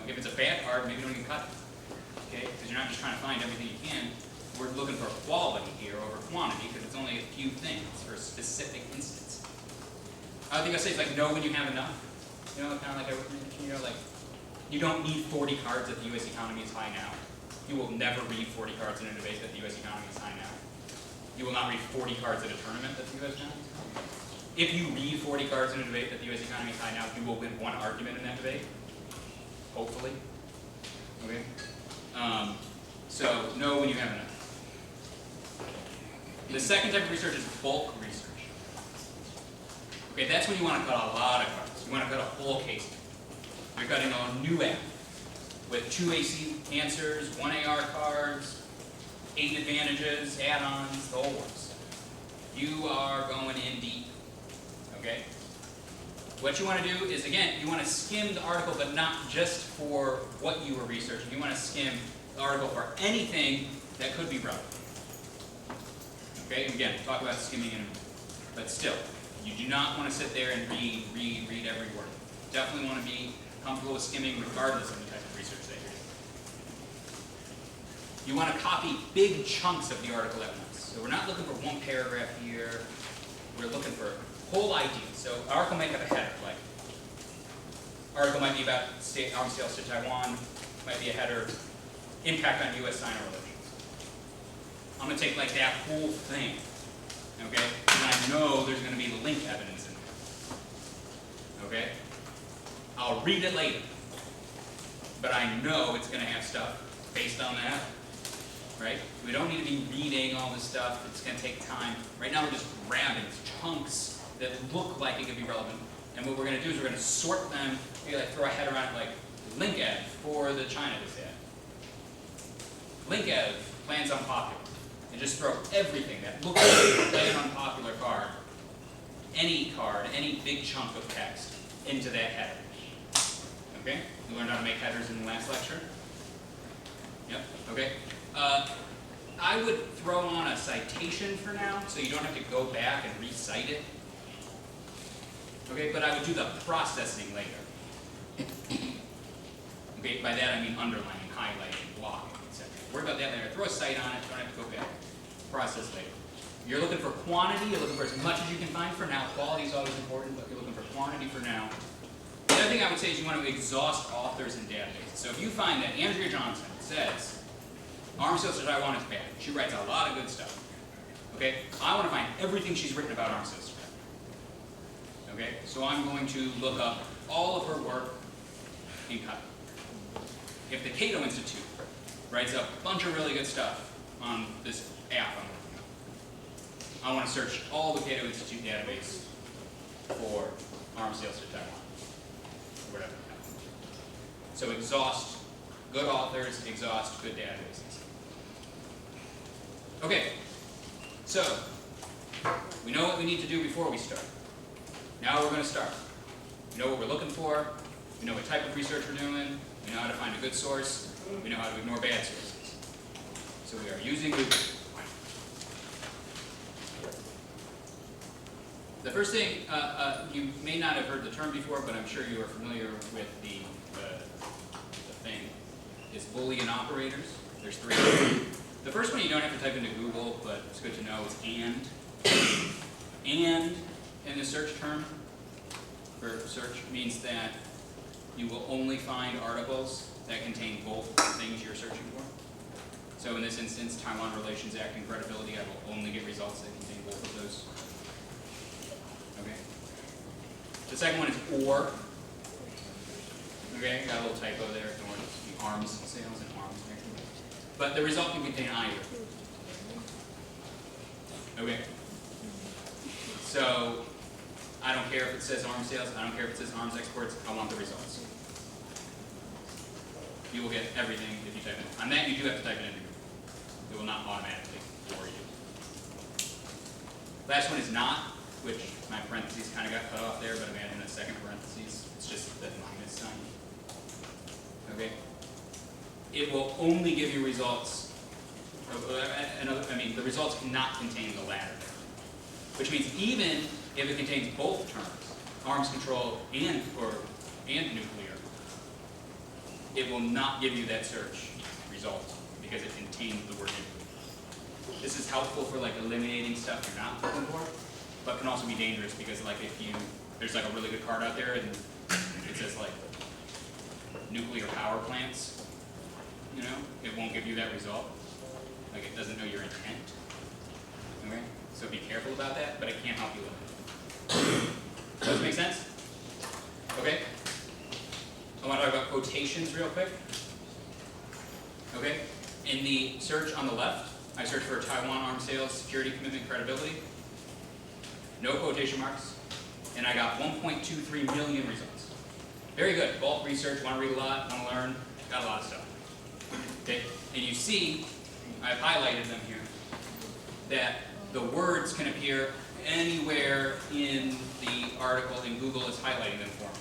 If it's a bad card, maybe you don't even cut it. Okay, because you're not just trying to find everything you can. We're looking for quality here over quantity because it's only a few things for a specific instance. Other thing I say is like know when you have enough. Kind of like like you don't need 40 cards that the U.S. economy is high now. You will never read 40 cards in a debate that the U.S. economy is high now. You will not read 40 cards at a tournament that the U.S. economy is high now. If you read 40 cards in a debate that the U.S. economy is high now, you will win one argument in that debate. Hopefully. Okay? So know when you have enough. The second type of research is bulk research. Okay, that's when you want to cut a lot of cards. You want to cut a whole case. You're cutting a new app with 2 AC answers, 1 AR cards, 8 advantages, add-ons, the whole works. You are going in deep. Okay? What you want to do is, again, you want to skim the article, but not just for what you were researching. You want to skim the article for anything that could be relevant. Okay? And again, we'll talk about skimming in a minute. But still, you do not want to sit there and read every word. Definitely want to be comfortable with skimming regardless of the type of research that you're doing. You want to copy big chunks of the article at once. So we're not looking for one paragraph here. We're looking for whole ideas. So an article might have a header, like article might be about arms sales to Taiwan, might be a header, impact on U.S.-China relations. I'm going to take like that whole thing, okay? And I know there's going to be link evidence in there, okay? I'll read it later, but I know it's going to have stuff based on that, right? We don't need to be reading all this stuff. It's going to take time. Right now we're just grabbing chunks that look like it could be relevant. And what we're going to do is we're going to sort them, maybe like throw a header on it like link ad for the China dissent. link of plans unpopular, and just throw everything that looks like a plan unpopular card, any big chunk of text, into that header. Okay? You learned how to make headers in the last lecture? Yep, okay. I would throw on a citation for now, so you don't have to go back and recite it. Okay, but I would do the processing later. Okay, by that I mean underlining, highlighting, blocking, etc. Worry about that later. Throw a cite on it, don't have to go back. Process later. You're looking for quantity, you're looking for as much as you can find for now. Quality is always important, but you're looking for quantity for now. The other thing I would say is you want to exhaust authors and databases. So if you find that Andrea Johnson says, Arms Sales to Taiwan is bad, she writes a lot of good stuff. Okay, I want to find everything she's written about Arms Sales to Taiwan. Okay, so I'm going to look up all of her work in Cato. If the Cato Institute writes a bunch of really good stuff on this app I'm working on, I want to search all the Cato Institute database for Arms Sales to Taiwan, or whatever. So exhaust good authors, exhaust good databases. Okay, so we know what we need to do before we start. Now we're going to start. We know what we're looking for, we know what type of research we're doing, we know how to find a good source, we know how to ignore bad sources. So we are using Google. The first thing, you may not have heard the term before, but I'm sure you are familiar with the thing, is Boolean operators. There's three. The first one you don't have to type into Google, but it's good to know, is and. And in the search term, for search, means that you will only find articles that contain both things you're searching for. So in this instance, Taiwan Relations Act and credibility, I will only get results that contain both of those. Okay. The second one is or. Okay, got a little typo there. Ignore the arms sales and arms. But the result can contain either. Okay. So I don't care if it says arms sales. I don't care if it says arms exports. I want the results. You will get everything if you type it in. On that, you do have to type it in. It will not automatically for you. Last one is not, which my parentheses kind of got cut off there, but I'm adding a second parentheses. It's just the minus sign. Okay? It will only give you results. The results cannot contain the latter. Which means even if it contains both terms, arms control and nuclear, it will not give you that search result because it contains the word nuclear. This is helpful for like eliminating stuff you're not looking for, but can also be dangerous because like if there's like a really good card out there and it says like nuclear power plants, you know, it won't give you that result. Like it doesn't know your intent. Okay? So be careful about that, but it can't help you with it. Does that make sense? Okay? I want to talk about quotations real quick. Okay? In the search on the left, I searched for Taiwan arms sales, security commitment, credibility. No quotation marks. And I got 1.23 million results. Very good. Bulk research, want to read a lot, want to learn, got a lot of stuff. Okay? And you see, I've highlighted them here, that the words can appear anywhere in the article and Google is highlighting them for me.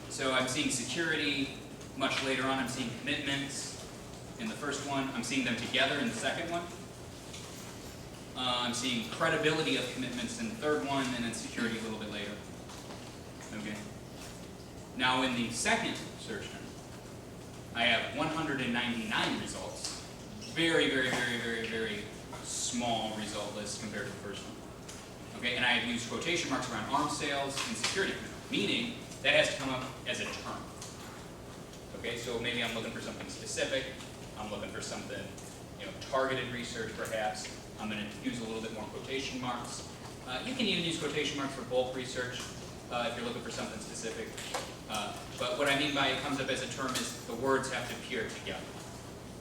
So I'm seeing security, much later on I'm seeing commitments in the first one, I'm seeing them together in the second one. I'm seeing credibility of commitments in the third one, and then security a little bit later. Okay. Now in the second search term, I have 199 results. Very, very, very, very, very small result list compared to the first one. Okay, and I have used quotation marks around arms sales and security commitment, meaning that has to come up as a term. Okay, so maybe I'm looking for something specific. I'm looking for something, targeted research perhaps. I'm going to use a little bit more quotation marks. You can even use quotation marks for bulk research if you're looking for something specific. But what I mean by it comes up as a term is the words have to appear together.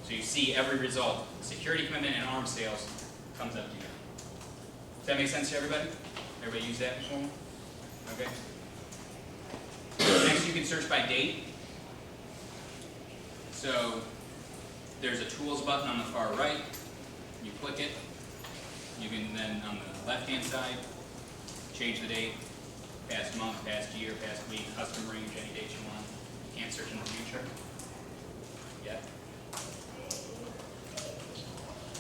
So you see every result, security commitment and arms sales comes up together. Does that make sense to everybody? Everybody use that before? Okay. Next you can search by date. So there's a tools button on the far right. You click it. You can then, on the left-hand side, change the date, past month, past year, past week, custom range, any date you want. You can't search in the future yet.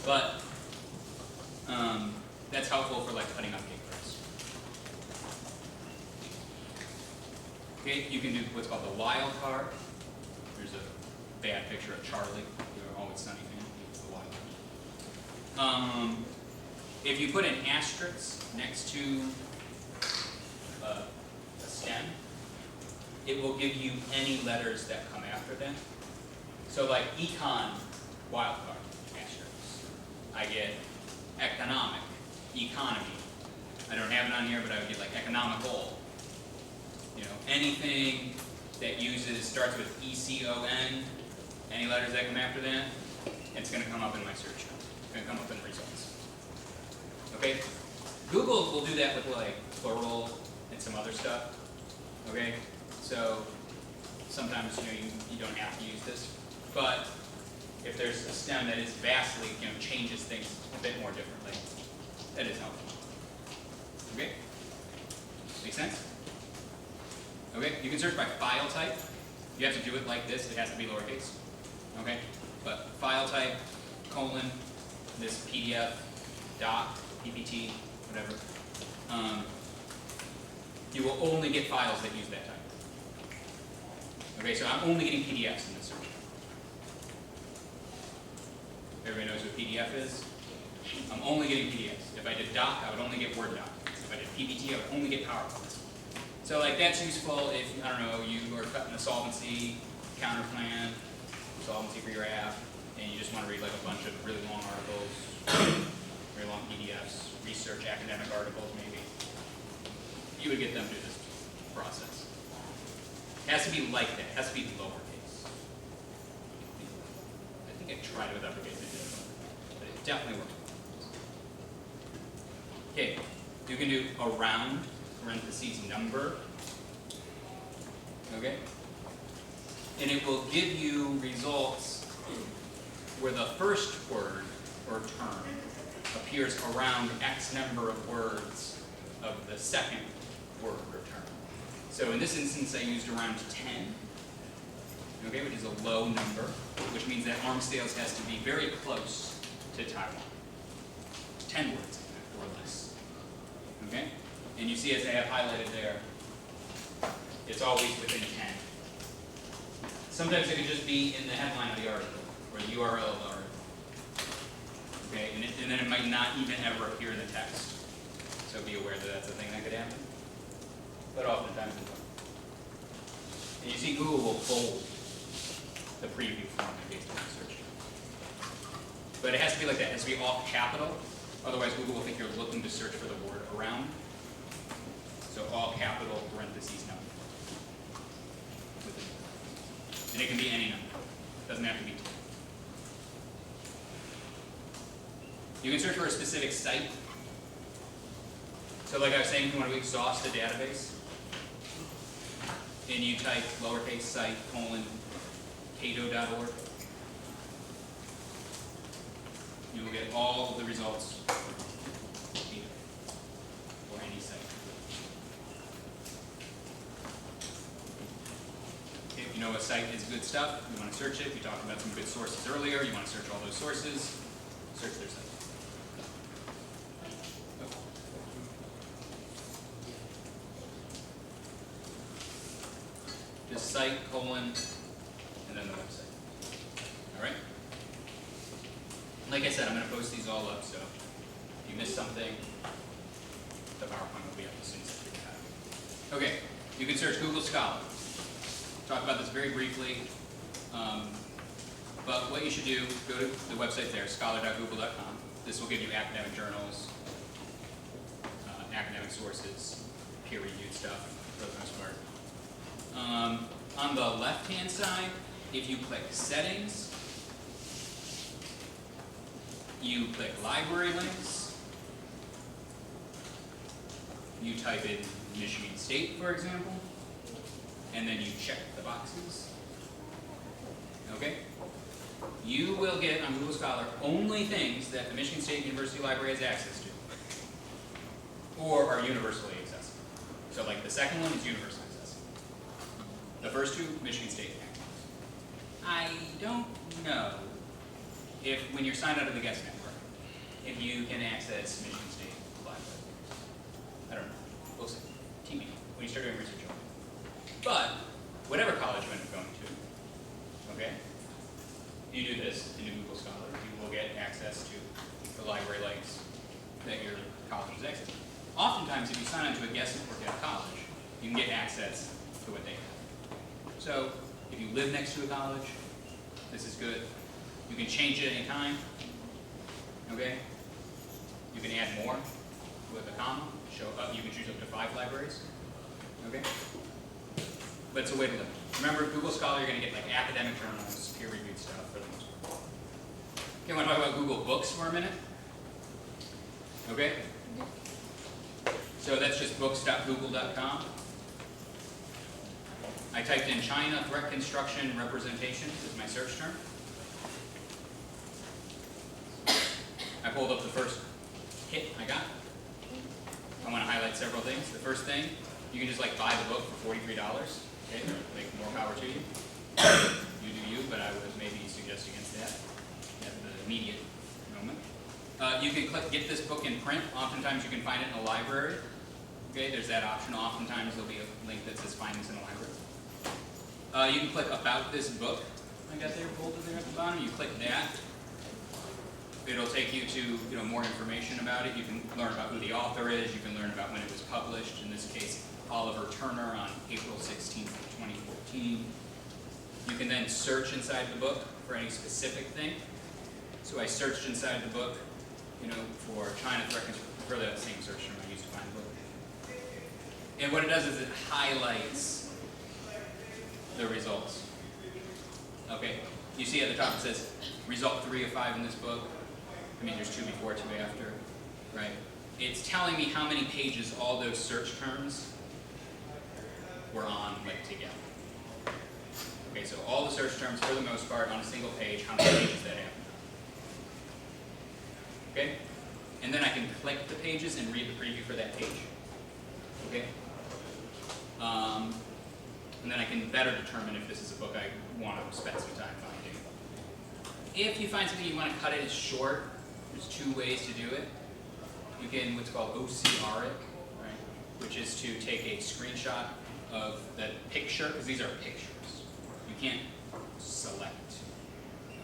But that's helpful for like cutting up cake breaks. Okay, you can do what's called the wild card. There's a bad picture of Charlie. You're always sunny fan. It's the wild card. If you put an asterisk next to a stem, it will give you any letters that come after them. So like econ, wild card, asterisk. I get economic, economy. I don't have it on here, but I would get like economical. You know, anything that starts with ECON, any letters that come after that, it's going to come up in my search. It's going to come up in the results. Okay? Google will do that with like plural and some other stuff. Okay? So sometimes you don't have to use this, but if there's a stem that is vastly, changes things a bit more differently, that is helpful. Okay? Make sense? Okay? You can search by file type. You have to do it like this. It has to be lowercase. Okay? But file type, colon, this PDF, doc, PPT, whatever. You will only get files that use that type. Okay, so I'm only getting PDFs in this search. Everybody knows what PDF is? I'm only getting PDFs. If I did doc, I would only get Word documents. If I did PPT, I would only get PowerPoints. So like that's useful if, I don't know, you are cutting a solvency counter plan, solvency for your app, and you just want to read like a bunch of really long articles, very long PDFs, research academic articles maybe. You would get them to do this process. It has to be like that. It has to be lowercase. I think I tried it with uppercase, but it definitely works. Okay, you can do around, parentheses, number. Okay? And it will give you results where the first word or term appears around X number of words of the second word or term. So in this instance, I used around 10, okay, which is a low number, which means that Armstales has to be very close to Taiwan. 10 words or less. Okay? And you see as I have highlighted there, it's always within 10. Sometimes it could just be in the headline of the article, or the URL of the article. Okay, and then it might not even ever appear in the text. So be aware that that's a thing that could happen. But oftentimes it will. And you see Google will bold the preview format based on the search. But it has to be like that. It has to be all capital. Otherwise Google will think you're looking to search for the word around. So all capital, parentheses, number. And it can be any number. It doesn't have to be 10. You can search for a specific site. So like I was saying, you want to exhaust the database. And you type lowercase site, colon, cato.org. You will get all of the results for any site. If you know a site is good stuff, you want to search it. We talked about some good sources earlier. You want to search all those sources. Search their site. Just site, colon, and then the website. All right? Like I said, I'm going to post these all up, so if you missed something, the PowerPoint will be up as soon as I figure it out. Okay, you can search Google Scholar. Talk about this very briefly, but what you should do, go to the website there, scholar.google.com. This will give you academic journals, academic sources, peer-reviewed stuff, for the most part. On the left-hand side, if you click Settings, you click Library Links, you type in Michigan State, for example, and then you check the boxes. Okay? you will get on Google Scholar only things that the Michigan State University Library has access to, or are universally accessible. So like the second one is universally accessible. The first two, Michigan State access. I don't know if, when you're signed out of the guest network, if you can access Michigan State Library. I don't know. We'll see. TBD. When you start doing research on it. But whatever college you end up going to, okay, you do this into Google Scholar, you will get access to the library links that your college has access to. Oftentimes, if you sign on to a guest network at a college, you can get access to what they have. So, if you live next to a college, this is good. You can change it at any time, okay? You can add more with a comma, show up, you can choose up to 5 libraries, okay? But it's a way to live. Remember, Google Scholar, you're gonna get like academic journals, peer-reviewed stuff for the most part. Okay, I wanna talk about Google Books for a minute, okay? So that's just books.google.com. I typed in China threat construction representation as my search term. I pulled up the first hit I got. I want to highlight several things. The first thing, you can just like buy the book for $43. Okay, make more power to you. You do you, but I would maybe suggest against that at the immediate moment. You can click get this book in print. Oftentimes you can find it in a library. Okay, there's that option. Oftentimes there'll be a link that says find this in a library. You can click about this book. I got there bolted there at the bottom. You click that. It'll take you to more information about it. You can learn about who the author is. You can learn about when it was published. In this case, Oliver Turner on April 16th, 2014. You can then search inside the book for any specific thing. So I searched inside the book, for China threat for the same search term I used to find the book. And what it does is it highlights the results. Okay, you see at the top it says result 3 of 5 in this book. I mean, there's 2 before, 2 after, right? It's telling me how many pages all those search terms were on, like, together. Okay, so all the search terms, for the most part, on a single page, how many pages that have. Okay? And then I can click the pages and read the preview for that page. Okay? And then I can better determine if this is a book I want to spend some time finding. If you find something you want to cut it as short, there's 2 ways to do it. You can what's called OCR it, right? Which is to take a screenshot of the picture, because these are pictures. You can't select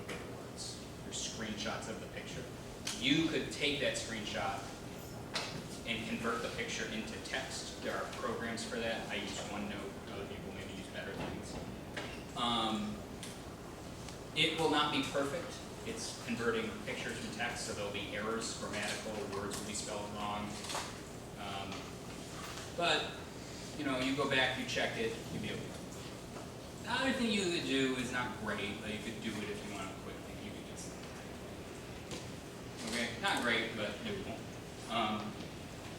words. There's screenshots of the picture. You could take that screenshot and convert the picture into text. There are programs for that. I use OneNote. Other people maybe use better things. It will not be perfect. It's converting pictures from text, so there'll be errors, grammatical, words will be spelled wrong. But, you go back, you check it, you'll be okay. The other thing you could do is not great, but you could do it if you want to quickly. You could just, okay, not great, but doable.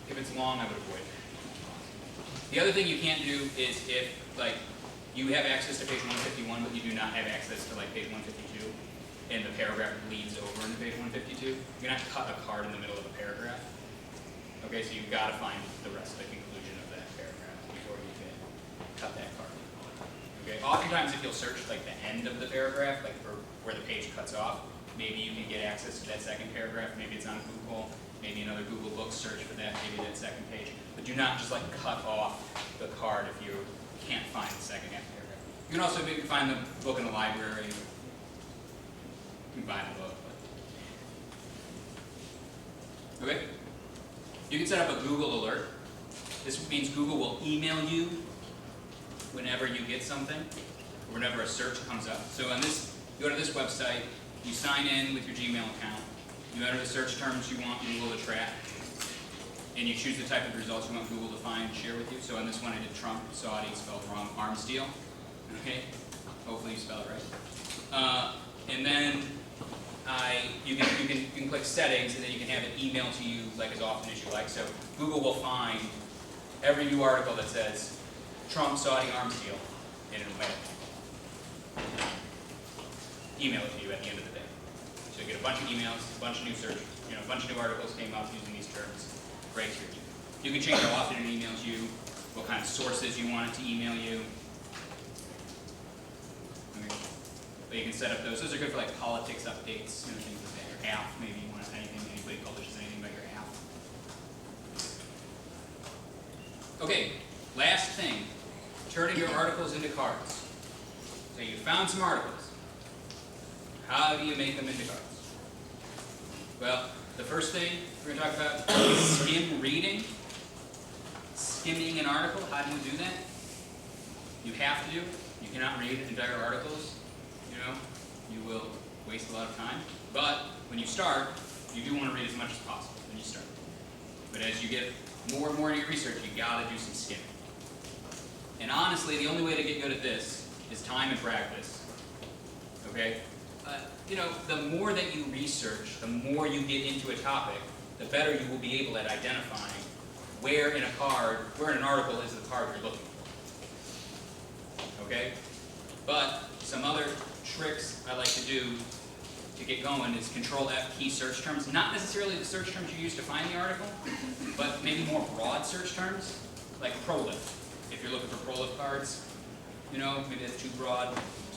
If it's long, I would avoid it. The other thing you can't do is if, you have access to page 151, but you do not have access to, page 152, and the paragraph bleeds over into page 152, you're going to have to cut a card in the middle of a paragraph. Okay, so you've got to find the rest of the conclusion of that paragraph before you can cut that card. Okay, oftentimes if you'll search, the end of the paragraph, for where the page cuts off, maybe you can get access to that second paragraph. Maybe it's on Google. Maybe another Google Books search for that, maybe that second page. But do not just cut off the card if you can't find the second half paragraph. You can also maybe find the book in a library. You can buy the book. But. Okay? You can set up a Google alert. This means Google will email you whenever you get something, or whenever a search comes up. So on this, you go to this website, you sign in with your Gmail account, you enter the search terms you want Google to track, and you choose the type of results you want Google to find and share with you. So on this one I did Trump, Saudi, spelled wrong, arms deal. Okay? Hopefully you spelled it right. And then you can click settings, and then you can have it emailed to you as often as you like. So Google will find every new article that says Trump, Saudi arms deal, and it'll mail. email it to you at the end of the day. So you get a bunch of emails, a bunch of new search, a bunch of new articles came up using these terms. Great for you. You can change how often it emails you, what kind of sources you want it to email you. Okay. But you can set up those. Those are good for like politics updates, things like that. Your app, maybe you want anything, anybody publishes anything about your app. Okay, last thing, turning your articles into cards. So you found some articles. How do you make them into cards? Well, the first thing we're going to talk about is skim reading. Skimming an article, how do you do that? You have to do. You cannot read entire articles. You will waste a lot of time. But when you start, you do want to read as much as possible when you start. But as you get more and more into your research, you got to do some skimming. And honestly, the only way to get good at this is time and practice. Okay? The more that you research, the more you get into a topic, the better you will be able at identifying where in an article is the card you're looking for. Okay? But some other tricks I like to do to get going is Control F key search terms. Not necessarily the search terms you use to find the article, but maybe more broad search terms, like ProLift. If you're looking for ProLift cards, maybe that's too broad,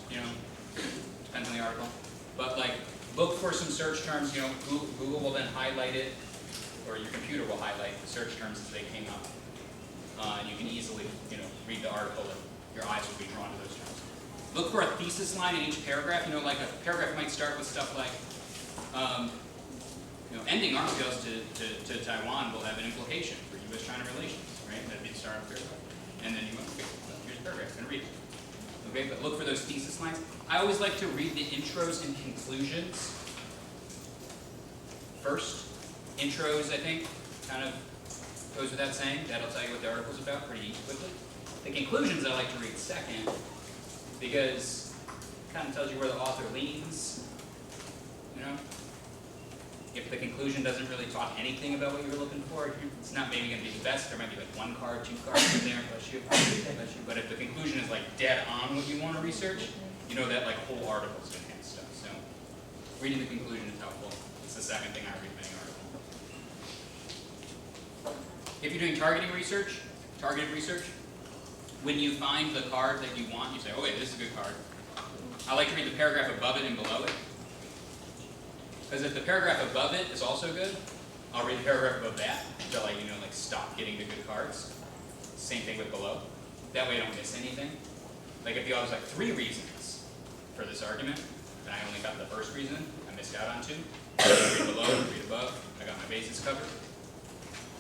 depends on the article. But like, look for some search terms, Google will then highlight it, or your computer will highlight the search terms as they came up. And you can easily, read the article and your eyes will be drawn to those terms. Look for a thesis line in each paragraph. Like a paragraph might start with stuff like, ending arms sales to Taiwan will have an implication for U.S.-China relations, right? That'd be the start of the paragraph. And then you went, okay, here's the paragraph, and read it. Okay, but look for those thesis lines. I always like to read the intros and conclusions first. Intros, I think, kind of goes without saying. That'll tell you what the article's about pretty quickly. The conclusions I like to read second, because it kind of tells you where the author leans. If the conclusion doesn't really talk anything about what you were looking for, it's not maybe going to be the best. There might be like one card, two cards in there, bless you. But if the conclusion is like dead on what you want to research, that like whole article is going to have stuff. So reading the conclusion is helpful. It's the second thing I read in any article. If you're doing targeted research, when you find the card that you want, you say, oh wait, this is a good card. I like to read the paragraph above it and below it. Because if the paragraph above it is also good, I'll read the paragraph above that until I, stop getting the good cards. Same thing with below. That way I don't miss anything. Like if the author's like 3 reasons for this argument, and I only got the first reason, I missed out on 2. Read below, read above, I got my bases covered.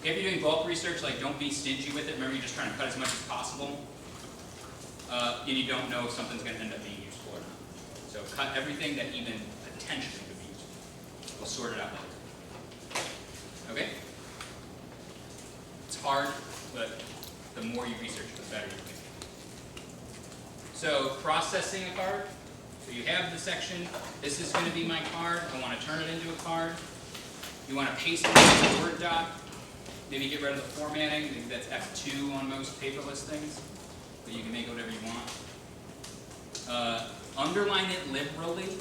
If you're doing bulk research, like don't be stingy with it. Remember, you're just trying to cut as much as possible. And you don't know if something's going to end up being useful or not. So cut everything that even potentially could be useful. We'll sort it out later. Okay? It's hard, but the more you research, the better you get. So processing a card. So you have the section, this is going to be my card. I want to turn it into a card. You want to paste it into a Word doc. Maybe get rid of the formatting. Maybe that's F2 on most paperless things. But you can make whatever you want. Underline it liberally.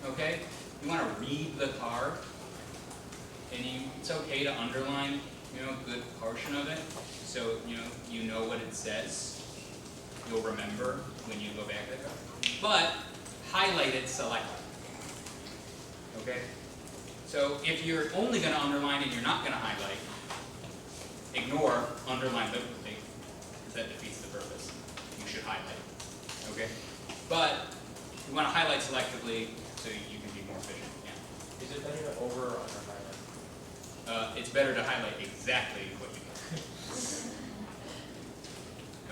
Okay? You want to read the card. And it's okay to underline, a good portion of it. So, you know what it says. You'll remember when you go back to the card. But highlight it selectively. Okay? So if you're only going to underline and you're not going to highlight, ignore underline liberally, because that defeats the purpose. You should highlight. Okay? But you want to highlight selectively so you can be more efficient. Yeah. Is it better to over or under highlight? It's better to highlight exactly what you want.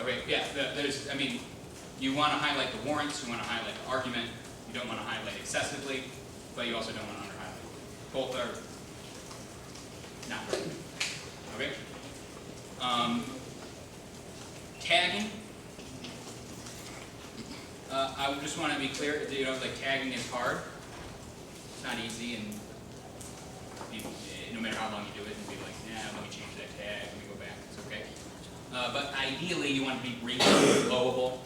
Okay, yeah, you want to highlight the warrants, you want to highlight the argument, you don't want to highlight excessively, but you also don't want to under-highlight. Both are not good. Okay? Tagging. I just want to be clear, tagging is hard. It's not easy, and no matter how long you do it, and be like, let me change that tag, let me go back, it's okay. But ideally, you want to be brief, flowable,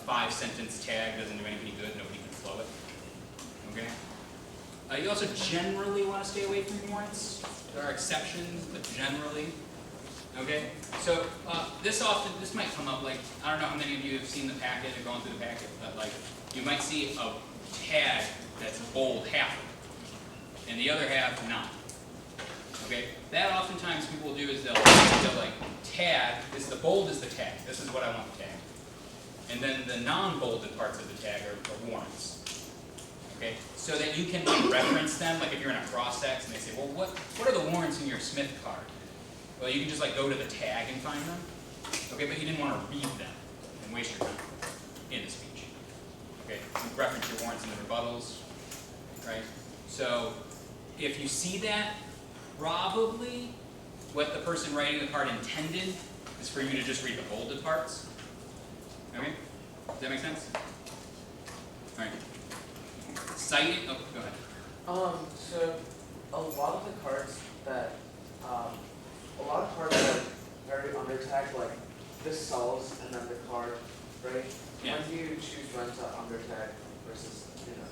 5-sentence tag doesn't do anybody good, nobody can flow it. Okay? You also generally want to stay away from warrants. There are exceptions, but generally. Okay? So this might come up, like, I don't know how many of you have seen the packet or gone through the packet, but like, you might see a tag that's bold half and the other half not. Okay? That oftentimes people will do is they'll like tag, the bold is the tag. This is what I want the tag. And then the non-bolded parts of the tag are warrants. Okay? So that you can like, reference them, like if you're in a cross-ex and they say, well, what are the warrants in your Smith card? Well, you can just like go to the tag and find them. Okay, but you didn't want to read them and waste your time in the speech. Okay, you reference your warrants in the rebuttals, right? So if you see that, probably what the person writing the card intended is for you to just read the bolded parts. Okay? Does that make sense? All right. Citing. Oh, go ahead. So a lot of the cards that, a lot of cards are very under tagged, like this solves and then the card, right? Yeah. When do you choose when to under tag versus,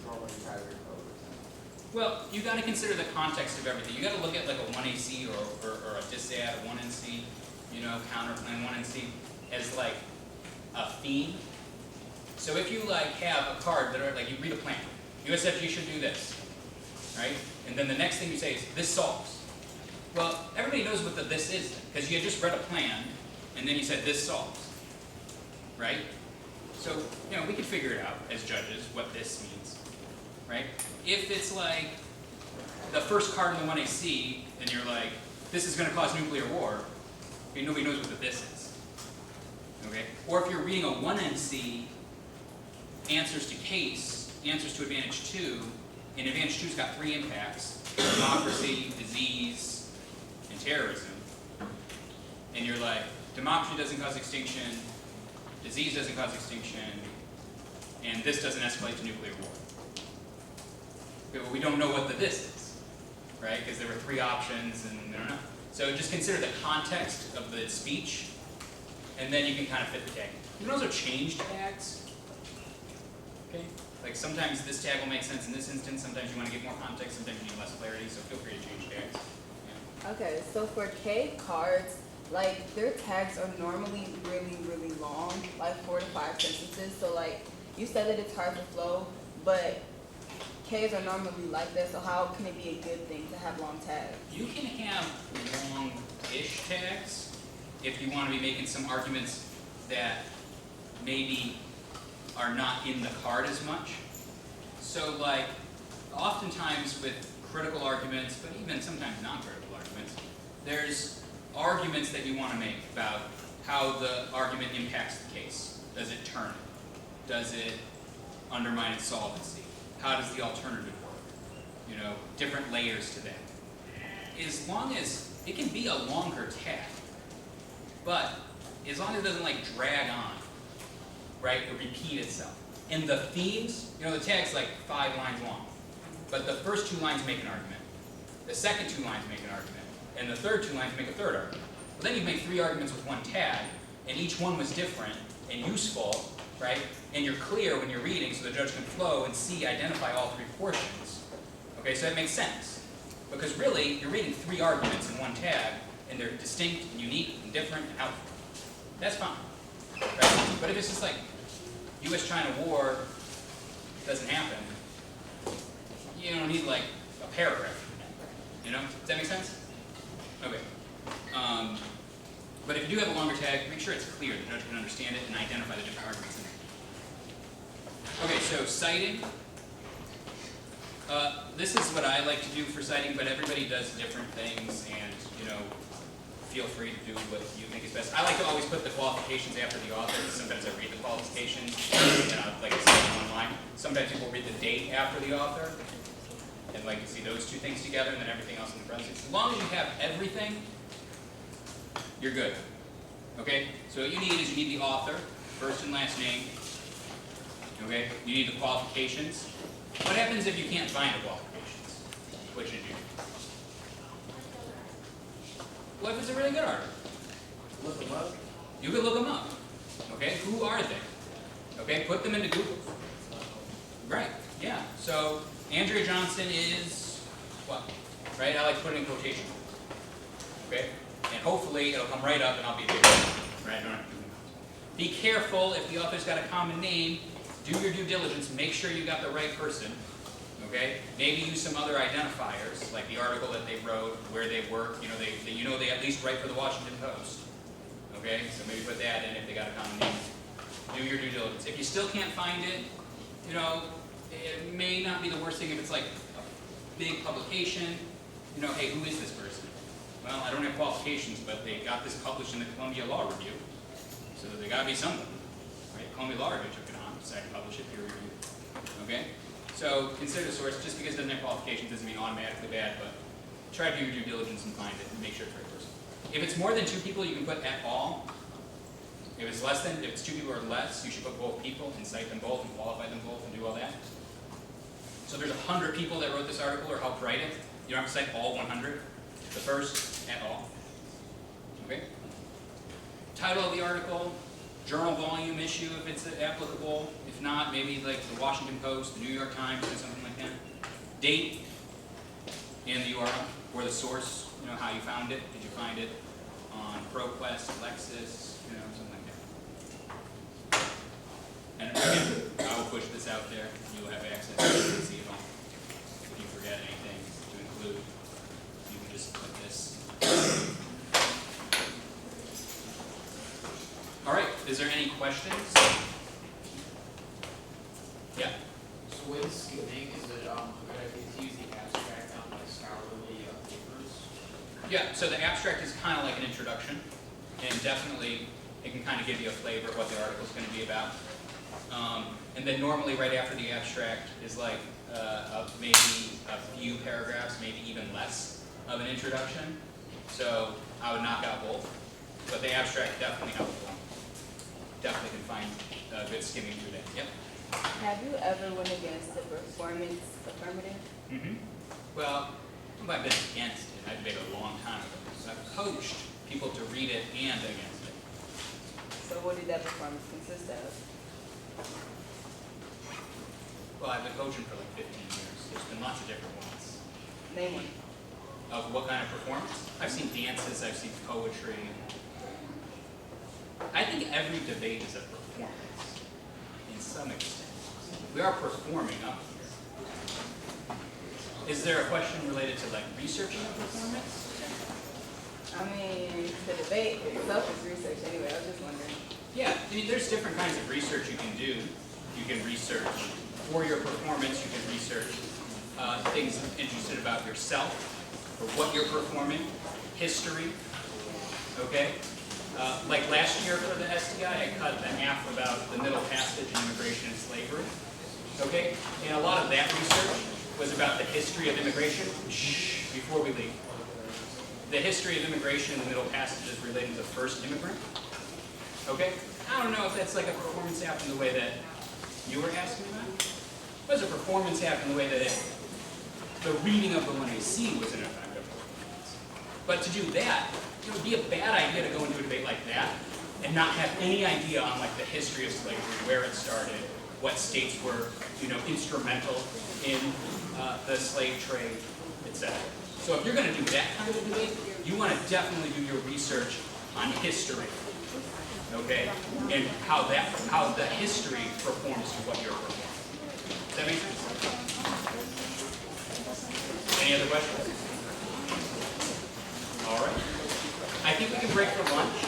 normally tag or over tag? Well, you got to consider the context of everything. You got to look at like a 1AC or a disad, a 1NC, counterplan 1NC as like a theme. So if you like have a card that are like you read a plan, USFG should do this, right? And then the next thing you say is this solves. Well, everybody knows what the this is because you had just read a plan and then you said this solves, right? So we can figure it out as judges what this means, right? If it's like the first card in the 1AC and you're like, this is going to cause nuclear war, okay, nobody knows what the this is. Okay? Or if you're reading a 1NC, answers to case, answers to advantage 2, and advantage 2's got 3 impacts, democracy, disease, and terrorism. And you're like, democracy doesn't cause extinction, disease doesn't cause extinction, and this doesn't escalate to nuclear war. Okay, well, we don't know what the this is, right? Because there were 3 options and I don't know. So just consider the context of the speech, and then you can kind of fit the tag. You can also change tags. Okay? Like sometimes this tag will make sense in this instance, sometimes you want to get more context, sometimes you need less clarity, so feel free to change tags. Yeah. Okay, so for K cards, like their tags are normally really, really long, like 4 to 5 sentences. So like you said that it's hard to flow, but Ks are normally like that, so how can it be a good thing to have long tags? You can have long-ish tags if you want to be making some arguments that maybe are not in the card as much. So like, oftentimes with critical arguments, but even sometimes non-critical arguments, there's arguments that you want to make about how the argument impacts the case. Does it turn it? Does it undermine its solvency? How does the alternative work? Different layers to that. As long as it can be a longer tag, but as long as it doesn't like drag on, right, or repeat itself. And the themes, the tag's like 5 lines long, but the first 2 lines make an argument. The second 2 lines make an argument, and the third 2 lines make a third argument. Well, then you make 3 arguments with 1 tag, and each one was different and useful, right? And you're clear when you're reading so the judge can flow and identify all 3 portions. Okay, so that makes sense. Because really, you're reading 3 arguments in 1 tag, and they're distinct and unique and different and helpful. That's fine. Right? But if it's just like US-China war doesn't happen, you don't need like a paragraph. Does that make sense? Okay. But if you do have a longer tag, make sure it's clear, the judge can understand it and identify the different arguments in there. Okay, so citing. This is what I like to do for citing, but everybody does different things, and feel free to do what you think is best. I like to always put the qualifications after the author, because sometimes I read the qualifications, like I said in 1 line. Sometimes people read the date after the author, and like to see those 2 things together, and then everything else in the parentheses. As long as you have everything, you're good. Okay? So what you need is you need the author, first and last name. Okay? You need the qualifications. What happens if you can't find the qualifications? What should you do? What if it's a really good article? Look them up. You can look them up. Okay? Who are they? Okay, put them into Google. Right, yeah. So Andrea Johnson is what? Right? I like to put it in quotation. Okay? And hopefully it'll come right up and I'll be big. Right? I don't have to do it. Be careful if the author's got a common name. Do your due diligence. Make sure you got the right person. Okay? Maybe use some other identifiers, like the article that they wrote, where they work. They at least write for the Washington Post. Okay? So maybe put that in if they got a common name. Do your due diligence. If you still can't find it, it may not be the worst thing if it's like a big publication. Hey, who is this person? Well, I don't have qualifications, but they got this published in the Columbia Law Review, so they got to be someone, right? Columbia Law Review took it on, decided to publish it, peer review. Okay? So consider the source. Just because it doesn't have qualifications doesn't mean automatically bad, but try to do your due diligence and find it and make sure it's the right person. If it's more than 2 people, you can put at all. If it's 2 people or less, you should put both people and cite them both and qualify them both and do all that. So there's 100 people that wrote this article or helped write it. You don't have to cite all 100. The first, at all. Okay? Title of the article, journal volume issue if it's applicable. If not, maybe like the Washington Post, the New York Times, or something like that. Date and the URL or the source, how you found it. Did you find it on ProQuest, Lexis, something like that. And again, I will push this out there. You will have access to it and see it all. If you forget anything to include, you can just click this. All right, is there any questions? Yeah. So with skimming, is it a good idea to use the abstract on like scholarly papers? Yeah, so the abstract is kind of like an introduction, and definitely it can kind of give you a flavor of what the article is going to be about. And then normally right after the abstract is like maybe a few paragraphs, maybe even less of an introduction. So I would knock out both, but the abstract definitely helpful. Definitely can find good skimming through that. Yep. Have you ever went against the performance affirmative? Mm-hmm. Well, I've been against it. I did it a long time ago. So I've coached people to read it and against it. So what did that performance consist of? Well, I've been coaching for like 15 years. There's been lots of different ones. Name one. Of what kind of performance? I've seen dances, I've seen poetry. I think every debate is a performance, in some extent. We are performing up here. Is there a question related to like researching a performance? I mean, the debate itself is research anyway. I was just wondering. Yeah, there's different kinds of research you can do. You can research for your performance, you can research things interested about yourself, or what you're performing, history, okay? Like last year for the STI, I cut the half about the Middle Passage and immigration and slavery, okay? And a lot of that research was about the history of immigration. Shh, before we leave. The history of immigration in the Middle Passage is relating to the first immigrant, okay? I don't know if that's like a performance app in the way that you were asking about. It was a performance app in the way that the reading of the one I see was an effective performance. But to do that, it would be a bad idea to go into a debate like that and not have any idea on like the history of slavery, where it started, what states were, instrumental in the slave trade, etc. So if you're going to do that kind of debate, you want to definitely do your research on history, okay, and how the history performs to what you're performing. Does that make sense? Any other questions? All right. I think we can break for lunch.